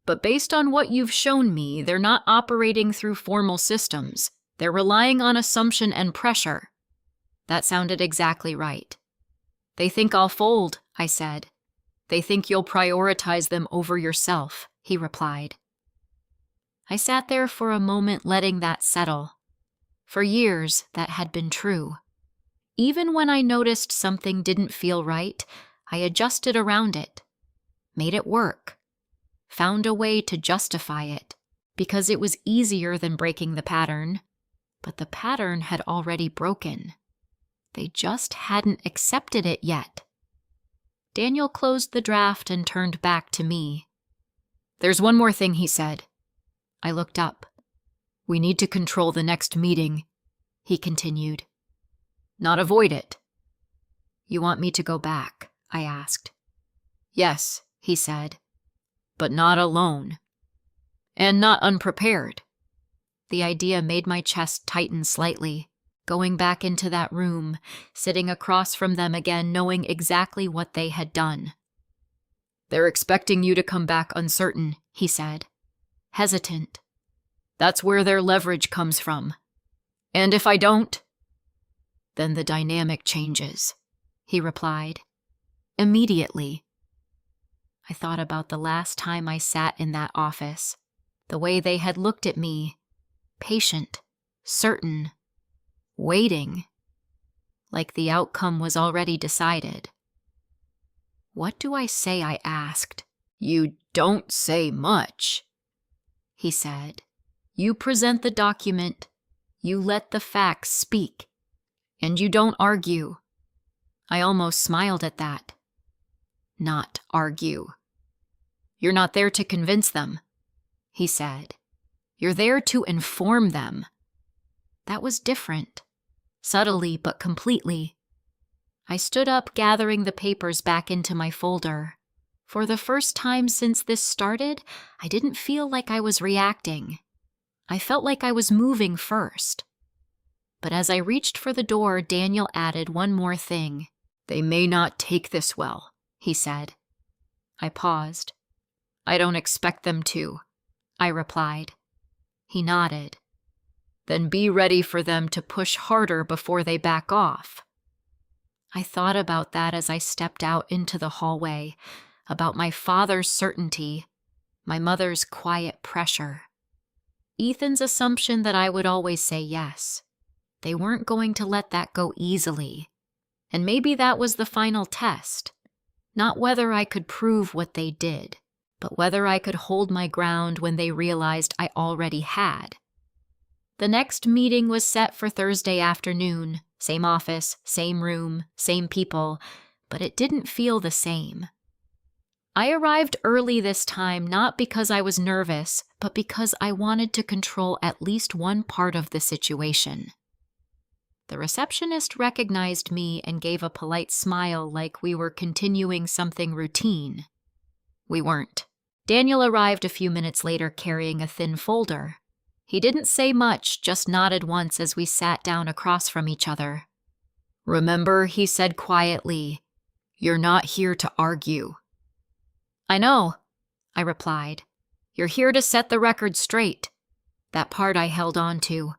"But based on what you've shown me, they're not operating through formal systems. They're relying on assumption and pressure." That sounded exactly right. "They think I'll fold," I said. "They think you'll prioritize them over yourself," he replied. I sat there for a moment letting that settle. For years, that had been true. Even when I noticed something didn't feel right, I adjusted around it, made it work, found a way to justify it, because it was easier than breaking the pattern. But the pattern had already broken. They just hadn't accepted it yet. Daniel closed the draft and turned back to me. "There's one more thing," he said. I looked up. "We need to control the next meeting," he continued. "Not avoid it." "You want me to go back?" I asked. "Yes," he said, "but not alone. And not unprepared." The idea made my chest tighten slightly. Going back into that room, sitting across from them again, knowing exactly what they had done. "They're expecting you to come back uncertain," he said. Hesitant. "That's where their leverage comes from. And if I don't?" "Then the dynamic changes," he replied. Immediately. I thought about the last time I sat in that office, the way they had looked at me, patient, certain, waiting, like the outcome was already decided. "What do I say?" I asked. "You don't say much," he said. "You present the document, you let the facts speak, and you don't argue." I almost smiled at that. "Not argue." "You're not there to convince them," he said. "You're there to inform them." That was different, subtly but completely. I stood up, gathering the papers back into my folder. For the first time since this started, I didn't feel like I was reacting. I felt like I was moving first. But as I reached for the door, Daniel added one more thing. "They may not take this well," he said. I paused. "I don't expect them to," I replied. He nodded. "Then be ready for them to push harder before they back off." I thought about that as I stepped out into the hallway, about my father's certainty, my mother's quiet pressure, Ethan's assumption that I would always say yes. They weren't going to let that go easily. And maybe that was the final test. Not whether I could prove what they did, but whether I could hold my ground when they realized I already had. The next meeting was set for Thursday afternoon. Same office, same room, same people, but it didn't feel the same. I arrived early this time not because I was nervous, but because I wanted to control at least one part of the situation. The receptionist recognized me and gave a polite smile like we were continuing something routine. We weren't. Daniel arrived a few minutes later carrying a thin folder. He didn't say much, just nodded once as we sat down across from each other. "Remember," he said quietly, "you're not here to argue." "I know," I replied. "You're here to set the record straight." That part I held on to.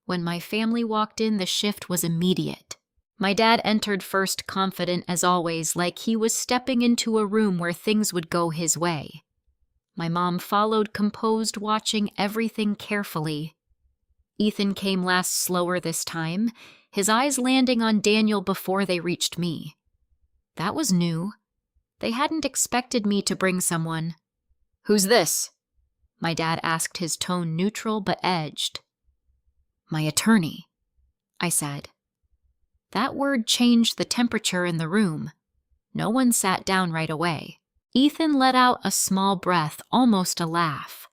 When my family walked in, the shift was immediate. My dad entered first, confident as always, like he was stepping into a room where things would go his way. My mom followed, composed, watching everything carefully. Ethan came last, slower this time, his eyes landing on Daniel before they reached me. That was new. They hadn't expected me to bring someone. "Who's this?" My dad asked, his tone neutral but edged. "My attorney," I said. That word changed the temperature in the room. No one sat down right away. Ethan let out a small breath, almost a laugh.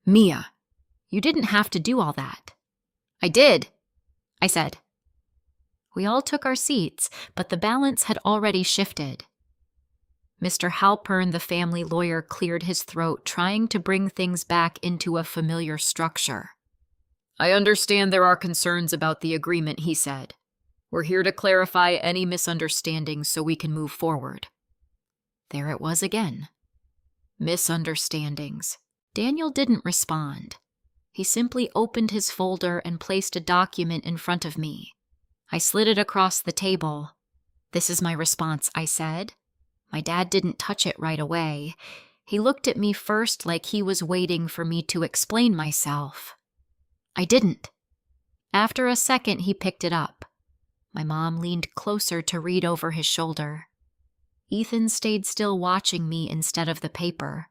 "Mia, you didn't have to do all that." "I did," I said. We all took our seats, but the balance had already shifted. Mr. Halpern, the family lawyer, cleared his throat, trying to bring things back into a familiar structure. "I understand there are concerns about the agreement," he said. "We're here to clarify any misunderstandings so we can move forward." There it was again. Misunderstandings. Daniel didn't respond. He simply opened his folder and placed a document in front of me. I slid it across the table. "This is my response," I said. My dad didn't touch it right away. He looked at me first like he was waiting for me to explain myself. I didn't. After a second, he picked it up. My mom leaned closer to read over his shoulder. Ethan stayed still, watching me instead of the paper.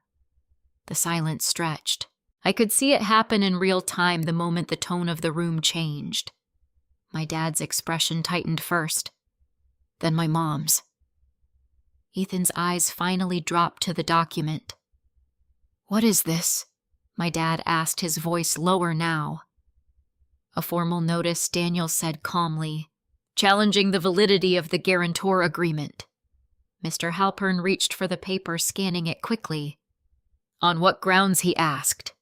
The silence stretched. I could see it happen in real time the moment the tone of the room changed. My dad's expression tightened first, then my mom's. Ethan's eyes finally dropped to the document. "What is this?" my dad asked, his voice lower now. "A formal notice," Daniel said calmly, "challenging the validity of the guarantor agreement." Mr. Halpern reached for the paper, scanning it quickly. "On what grounds?" he asked.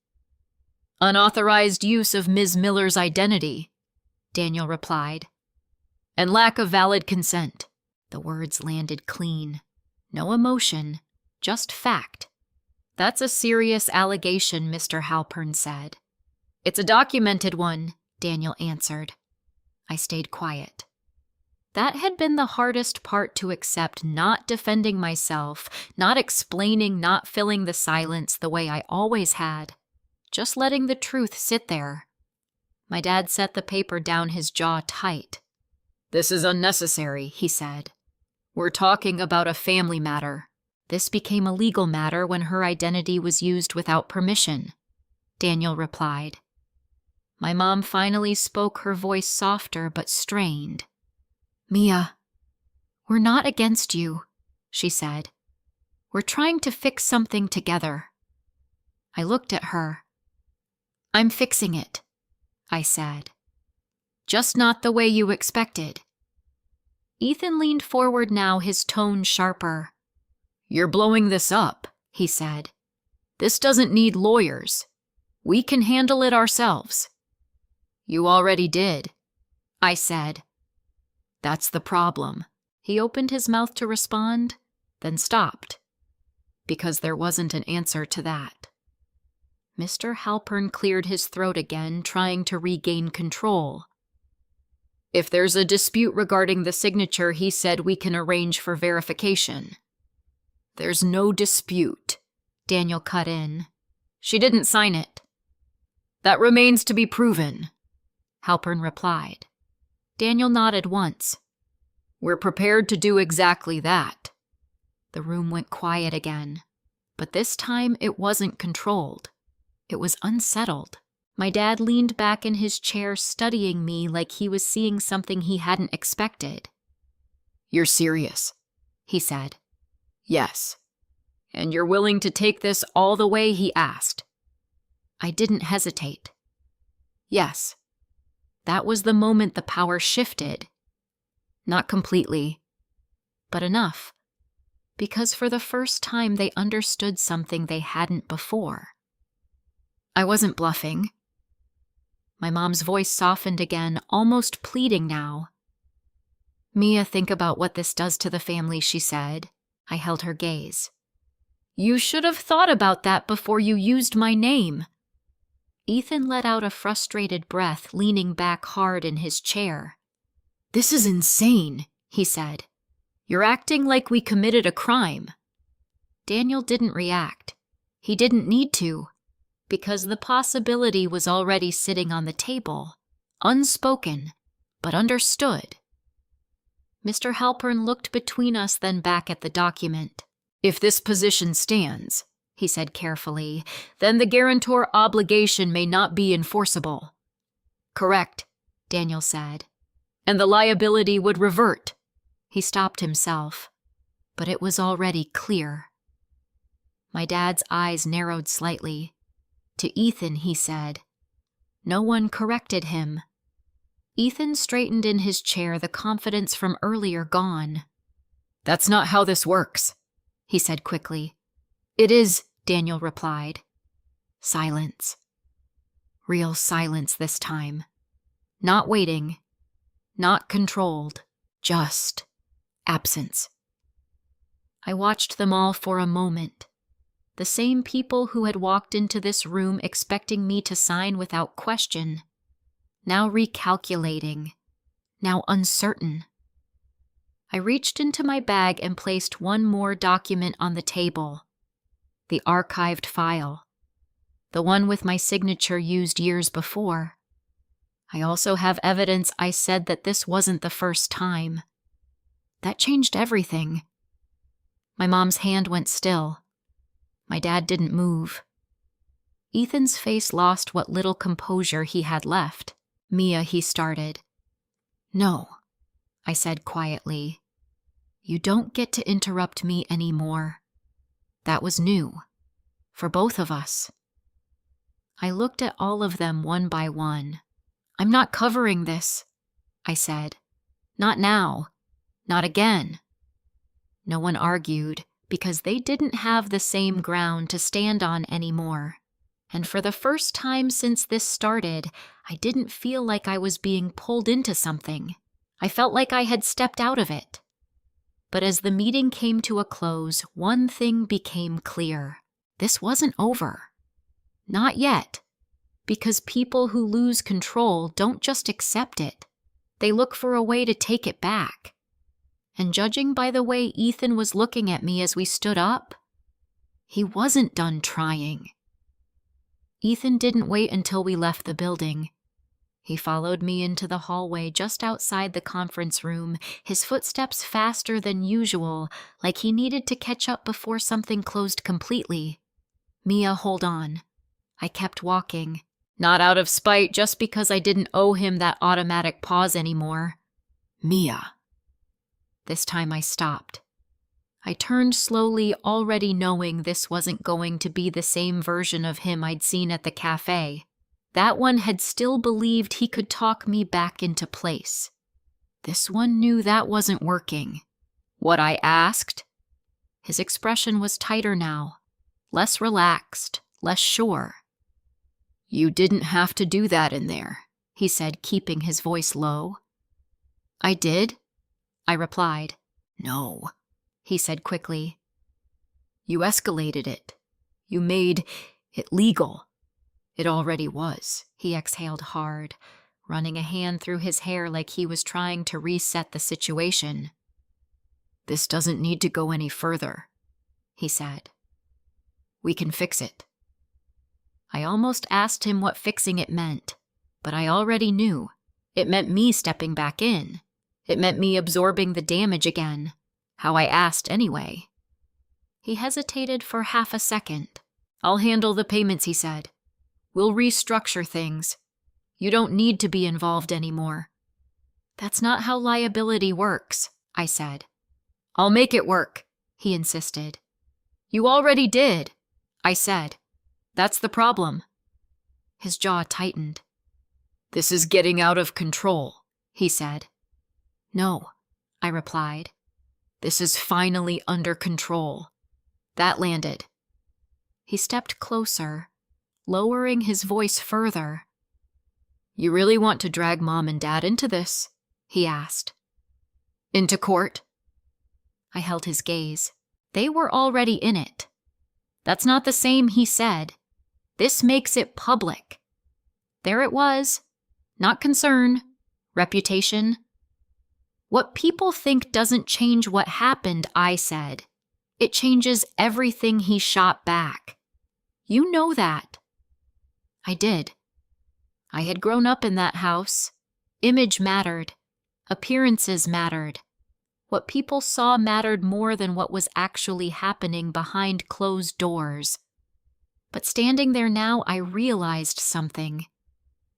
"Unauthorized use of Ms. Miller's identity," Daniel replied, "and lack of valid consent." The words landed clean. No emotion, just fact. "That's a serious allegation," Mr. Halpern said. "It's a documented one," Daniel answered. I stayed quiet. That had been the hardest part to accept, not defending myself, not explaining, not filling the silence the way I always had, just letting the truth sit there. My dad set the paper down, his jaw tight. "This is unnecessary," he said. "We're talking about a family matter." "This became a legal matter when her identity was used without permission," Daniel replied. My mom finally spoke, her voice softer but strained. "Mia, we're not against you," she said. "We're trying to fix something together." I looked at her. "I'm fixing it," I said. "Just not the way you expected." Ethan leaned forward now, his tone sharper. "You're blowing this up," he said. "This doesn't need lawyers. We can handle it ourselves." "You already did," I said. "That's the problem." He opened his mouth to respond, then stopped, because there wasn't an answer to that. Mr. Halpern cleared his throat again, trying to regain control. "If there's a dispute regarding the signature," he said, "we can arrange for verification." "There's no dispute," Daniel cut in. "She didn't sign it." "That remains to be proven," Halpern replied. Daniel nodded once. We're prepared to do exactly that. The room went quiet again, but this time it wasn't controlled. It was unsettled. My dad leaned back in his chair, studying me like he was seeing something he hadn't expected. "You're serious," he said. "Yes. And you're willing to take this all the way?" he asked. I didn't hesitate. Yes. That was the moment the power shifted. Not completely, but enough. Because for the first time they understood something they hadn't before. I wasn't bluffing. My mom's voice softened again, almost pleading now. "Mia, think about what this does to the family," she said. I held her gaze. "You should have thought about that before you used my name." Ethan let out a frustrated breath, leaning back hard in his chair. "This is insane," he said. "You're acting like we committed a crime." Daniel didn't react. He didn't need to, because the possibility was already sitting on the table, unspoken, but understood. Mr. Halpern looked between us, then back at the document. "If this position stands," he said carefully, "then the guarantor obligation may not be enforceable." "Correct," Daniel said. "And the liability would revert." He stopped himself, but it was already clear. My dad's eyes narrowed slightly. To Ethan, he said. No one corrected him. Ethan straightened in his chair, the confidence from earlier gone. "That's not how this works," he said quickly. "It is," Daniel replied. Silence. Real silence this time. Not waiting. Not controlled. Just absence. I watched them all for a moment. The same people who had walked into this room expecting me to sign without question. Now recalculating. Now uncertain. I reached into my bag and placed one more document on the table. The archived file. The one with my signature used years before. I also have evidence I said that this wasn't the first time. That changed everything. My mom's hand went still. My dad didn't move. Ethan's face lost what little composure he had left. "Mia," he started. "No," I said quietly. "You don't get to interrupt me anymore." That was new. For both of us. I looked at all of them one by one. "I'm not covering this," I said. "Not now. Not again." No one argued, because they didn't have the same ground to stand on anymore. And for the first time since this started, I didn't feel like I was being pulled into something. I felt like I had stepped out of it. But as the meeting came to a close, one thing became clear. This wasn't over. Not yet. Because people who lose control don't just accept it. They look for a way to take it back. And judging by the way Ethan was looking at me as we stood up, he wasn't done trying. Ethan didn't wait until we left the building. He followed me into the hallway just outside the conference room, his footsteps faster than usual, like he needed to catch up before something closed completely. "Mia, hold on." I kept walking, not out of spite, just because I didn't owe him that automatic pause anymore. "Mia." This time I stopped. I turned slowly, already knowing this wasn't going to be the same version of him I'd seen at the cafe. That one had still believed he could talk me back into place. This one knew that wasn't working. What I asked? His expression was tighter now, less relaxed, less sure. "You didn't have to do that in there," he said, keeping his voice low. "I did?" I replied. "No," he said quickly. "You escalated it. You made it legal." "It already was," he exhaled hard, running a hand through his hair like he was trying to reset the situation. "This doesn't need to go any further," he said. "We can fix it." I almost asked him what fixing it meant, but I already knew. It meant me stepping back in. It meant me absorbing the damage again, how I asked anyway. He hesitated for half a second. I'll handle the payments, he said. We'll restructure things. You don't need to be involved anymore. That's not how liability works, I said. I'll make it work, he insisted. You already did, I said. That's the problem. His jaw tightened. This is getting out of control, he said. No, I replied. This is finally under control. That landed. He stepped closer, lowering his voice further. You really want to drag Mom and Dad into this? He asked. Into court? I held his gaze. They were already in it. That's not the same, he said. This makes it public. There it was. Not concern. Reputation. What people think doesn't change what happened, I said. It changes everything he shot back. You know that. I did. I had grown up in that house. Image mattered. Appearances mattered. What people saw mattered more than what was actually happening behind closed doors. But standing there now, I realized something.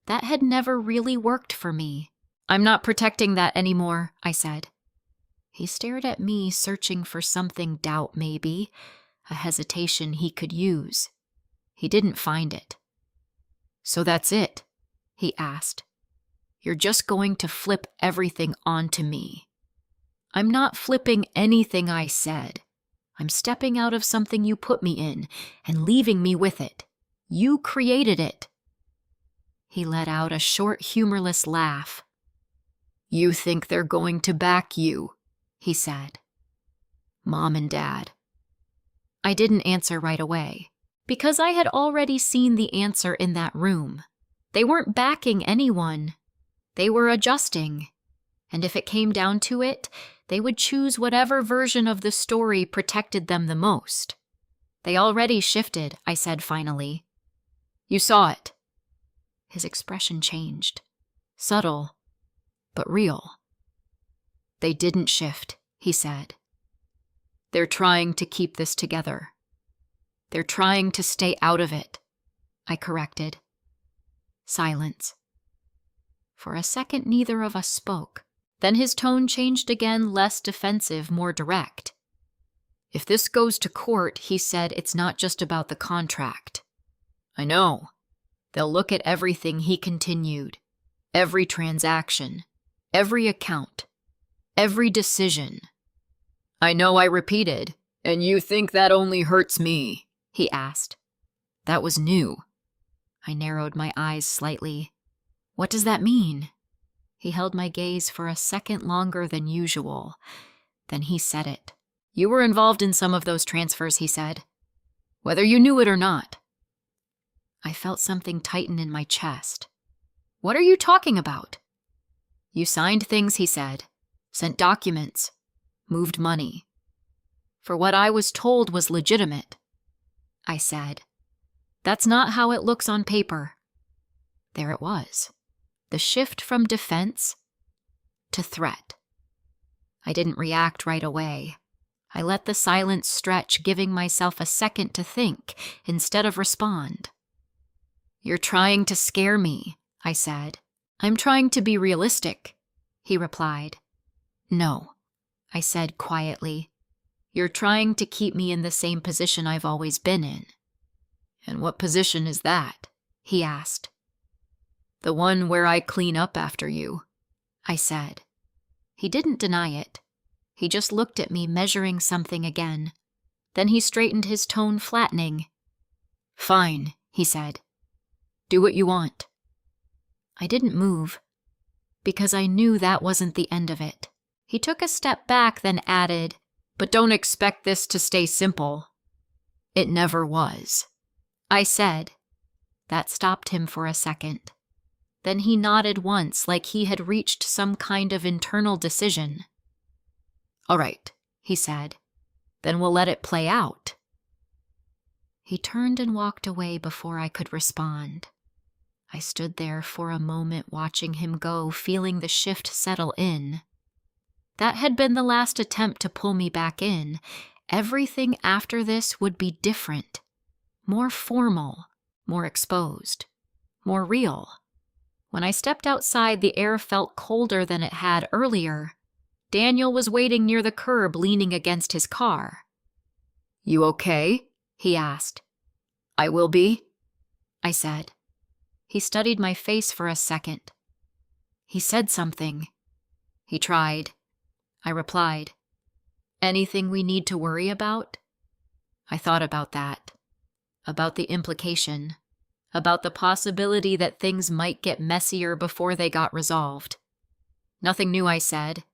That had never really worked for me. I'm not protecting that anymore, I said. He stared at me, searching for something doubt maybe, a hesitation he could use. He didn't find it. So that's it, he asked. You're just going to flip everything onto me. I'm not flipping anything I said. I'm stepping out of something you put me in and leaving me with it. You created it. He let out a short, humorless laugh. You think they're going to back you, he said. Mom and Dad. I didn't answer right away, because I had already seen the answer in that room. They weren't backing anyone. They were adjusting. And if it came down to it, they would choose whatever version of the story protected them the most. They already shifted, I said finally. You saw it. His expression changed. Subtle, but real. They didn't shift, he said. They're trying to keep this together. They're trying to stay out of it, I corrected. Silence. For a second, neither of us spoke. Then his tone changed again, less defensive, more direct. If this goes to court, he said, it's not just about the contract. I know. They'll look at everything, he continued. Every transaction. Every account. Every decision. I know, I repeated. And you think that only hurts me? He asked. That was new. I narrowed my eyes slightly. What does that mean? He held my gaze for a second longer than usual. Then he said it. You were involved in some of those transfers, he said. Whether you knew it or not. I felt something tighten in my chest. What are you talking about? You signed things, he said. Sent documents. Moved money. For what I was told was legitimate. I said. That's not how it looks on paper. There it was. The shift from defense to threat. I didn't react right away. I let the silence stretch, giving myself a second to think instead of respond. You're trying to scare me, I said. I'm trying to be realistic, he replied. No, I said quietly. You're trying to keep me in the same position I've always been in. And what position is that? He asked. The one where I clean up after you, I said. He didn't deny it. He just looked at me, measuring something again. Then he straightened, his tone flattening. Fine, he said. Do what you want. I didn't move, because I knew that wasn't the end of it. He took a step back, then added, but don't expect this to stay simple. It never was. I said. That stopped him for a second. Then he nodded once, like he had reached some kind of internal decision. All right, he said. Then we'll let it play out. He turned and walked away before I could respond. I stood there for a moment, watching him go, feeling the shift settle in. That had been the last attempt to pull me back in. Everything after this would be different. More formal, more exposed, more real. When I stepped outside, the air felt colder than it had earlier. Daniel was waiting near the curb, leaning against his car. "You okay?" he asked. "I will be," I said. He studied my face for a second. He said something. He tried. I replied, "Anything we need to worry about?" I thought about that. About the implication. About the possibility that things might get messier before they got resolved. "Nothing new," I said.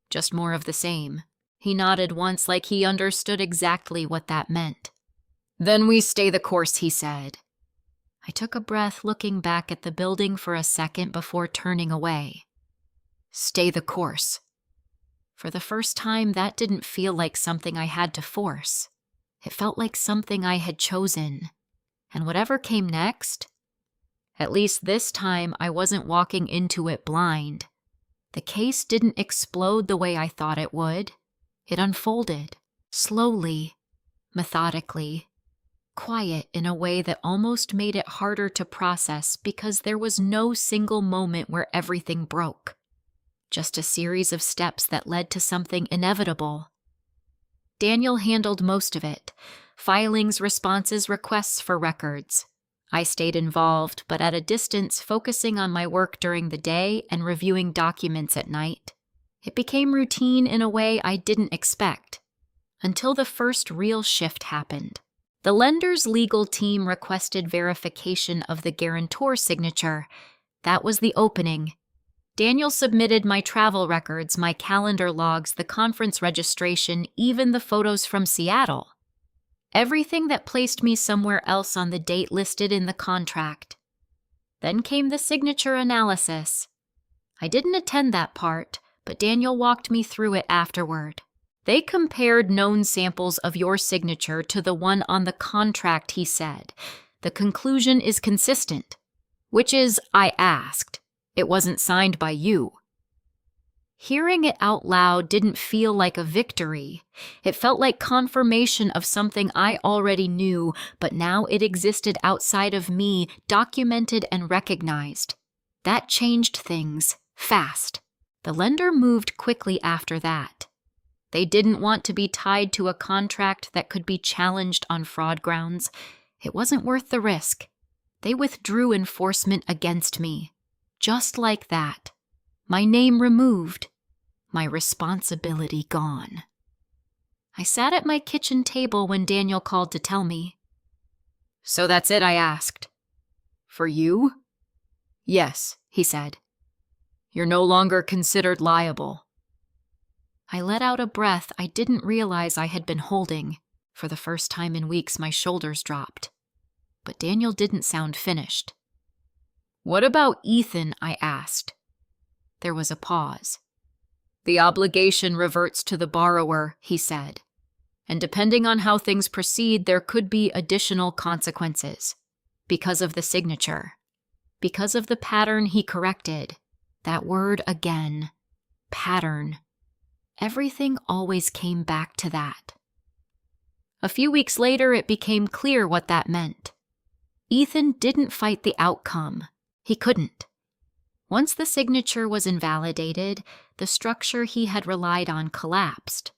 "Just more of the same." He nodded once like he understood exactly what that meant. "Then we stay the course," he said. I took a breath, looking back at the building for a second before turning away. Stay the course. For the first time, that didn't feel like something I had to force. It felt like something I had chosen. And whatever came next, at least this time I wasn't walking into it blind. The case didn't explode the way I thought it would. It unfolded, slowly, methodically, quiet in a way that almost made it harder to process because there was no single moment where everything broke. Just a series of steps that led to something inevitable. Daniel handled most of it. Filings, responses, requests for records. I stayed involved, but at a distance, focusing on my work during the day and reviewing documents at night. It became routine in a way I didn't expect. Until the first real shift happened. The lender's legal team requested verification of the guarantor signature. That was the opening. Daniel submitted my travel records, my calendar logs, the conference registration, even the photos from Seattle. Everything that placed me somewhere else on the date listed in the contract. Then came the signature analysis. I didn't attend that part, but Daniel walked me through it afterward. They compared known samples of your signature to the one on the contract, he said. The conclusion is consistent. Which is, I asked. It wasn't signed by you. Hearing it out loud didn't feel like a victory. It felt like confirmation of something I already knew, but now it existed outside of me, documented and recognized. That changed things, fast. The lender moved quickly after that. They didn't want to be tied to a contract that could be challenged on fraud grounds. It wasn't worth the risk. They withdrew enforcement against me. Just like that. My name removed. My responsibility gone. I sat at my kitchen table when Daniel called to tell me. "So that's it?" I asked. "For you?" "Yes," he said. "You're no longer considered liable." I let out a breath I didn't realize I had been holding. For the first time in weeks, my shoulders dropped. But Daniel didn't sound finished. "What about Ethan?" I asked. There was a pause. "The obligation reverts to the borrower," he said. "And depending on how things proceed, there could be additional consequences. Because of the signature. Because of the pattern he corrected. That word again. Pattern. Everything always came back to that. A few weeks later, it became clear what that meant. Ethan didn't fight the outcome. He couldn't. Once the signature was invalidated, the structure he had relied on collapsed.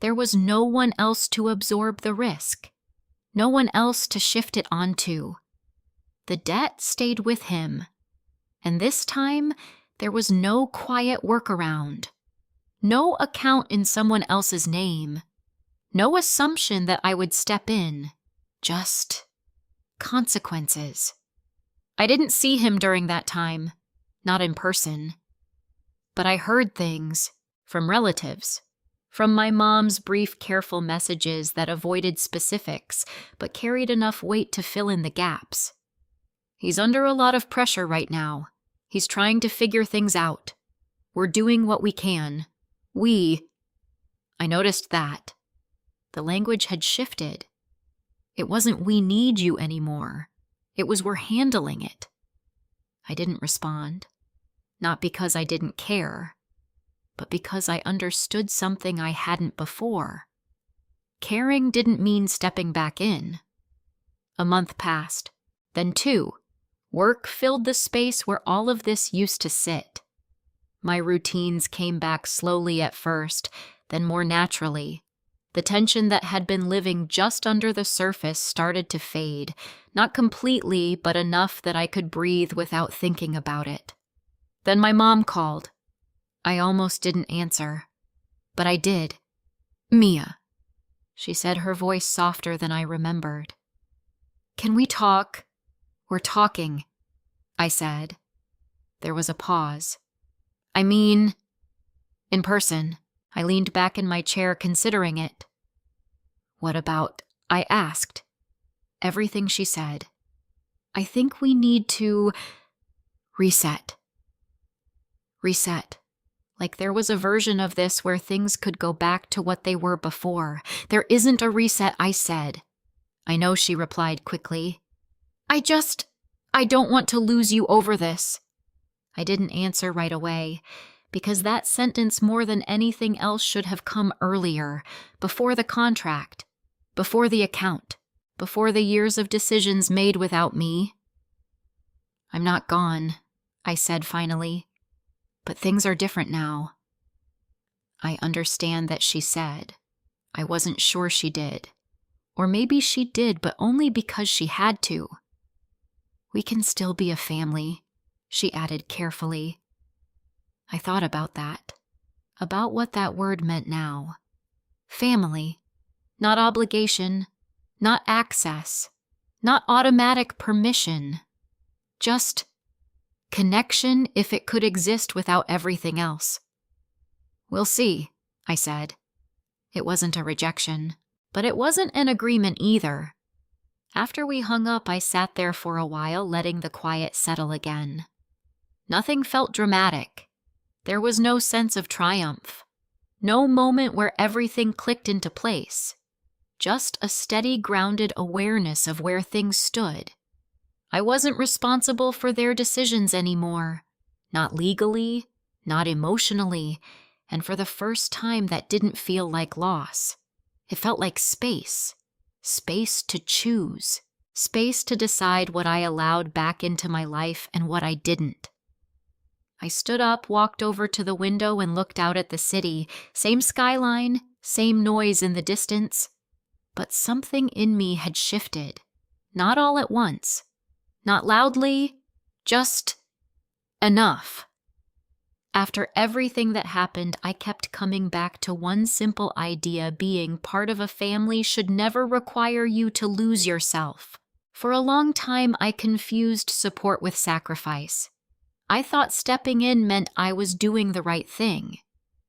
There was no one else to absorb the risk. No one else to shift it onto. The debt stayed with him. And this time, there was no quiet workaround. No account in someone else's name. No assumption that I would step in. Just consequences. I didn't see him during that time. Not in person. But I heard things from relatives. From my mom's brief, careful messages that avoided specifics, but carried enough weight to fill in the gaps. "He's under a lot of pressure right now. He's trying to figure things out. We're doing what we can. I noticed that. The language had shifted. It wasn't "we need you" anymore. It was "we're handling it." I didn't respond. Not because I didn't care. but because I understood something I hadn't before. Caring didn't mean stepping back in. A month passed, then 2. Work filled the space where all of this used to sit. My routines came back slowly at first, then more naturally. The tension that had been living just under the surface started to fade, not completely, but enough that I could breathe without thinking about it. Then my mom called. I almost didn't answer, but I did. "Mia," she said, her voice softer than I remembered. "Can we talk?" "We're talking," I said. There was a pause. "I mean, in person." I leaned back in my chair, considering it. "What about?" I asked. Everything she said. "I think we need to reset." Reset. Like there was a version of this where things could go back to what they were before. "There isn't a reset," I said. "I know," she replied quickly. I don't want to lose you over this." I didn't answer right away, because that sentence more than anything else should have come earlier, before the contract, before the account, before the years of decisions made without me. "I'm not gone," I said finally, "but things are different now." "I understand that," she said. I wasn't sure she did. Or maybe she did, but only because she had to. "We can still be a family," she added carefully. I thought about that, about what that word meant now. Family, not obligation, not access, not automatic permission, just connection if it could exist without everything else. "We'll see," I said. It wasn't a rejection, but it wasn't an agreement either. After we hung up, I sat there for a while, letting the quiet settle again. Nothing felt dramatic. There was no sense of triumph. No moment where everything clicked into place. Just a steady, grounded awareness of where things stood. I wasn't responsible for their decisions anymore. Not legally, not emotionally, and for the first time that didn't feel like loss. It felt like space. Space to choose. Space to decide what I allowed back into my life and what I didn't. I stood up, walked over to the window, and looked out at the city. Same skyline, same noise in the distance. But something in me had shifted. Not all at once. Not loudly. Just enough. After everything that happened, I kept coming back to one simple idea: being part of a family should never require you to lose yourself. For a long time, I confused support with sacrifice. I thought stepping in meant I was doing the right thing,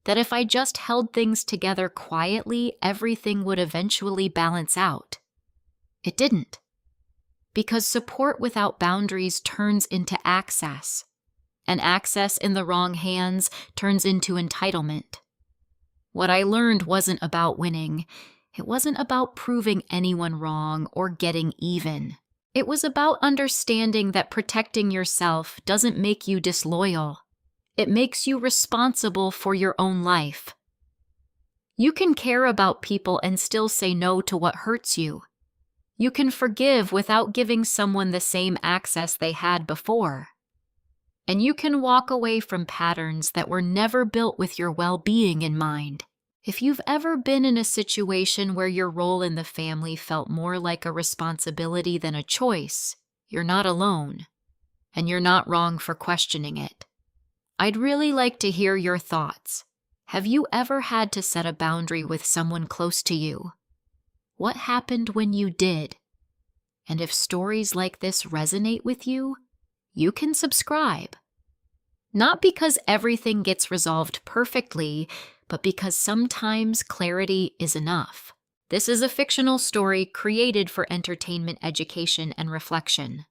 that if I just held things together quietly, everything would eventually balance out. It didn't. Because support without boundaries turns into access, and access in the wrong hands turns into entitlement. What I learned wasn't about winning. It wasn't about proving anyone wrong or getting even. It was about understanding that protecting yourself doesn't make you disloyal. It makes you responsible for your own life. You can care about people and still say no to what hurts you. You can forgive without giving someone the same access they had before. And you can walk away from patterns that were never built with your well-being in mind. If you've ever been in a situation where your role in the family felt more like a responsibility than a choice, you're not alone, and you're not wrong for questioning it. I'd really like to hear your thoughts. Have you ever had to set a boundary with someone close to you? What happened when you did? And if stories like this resonate with you, you can subscribe. Not because everything gets resolved perfectly, but because sometimes clarity is enough. This is a fictional story created for entertainment, education, and reflection.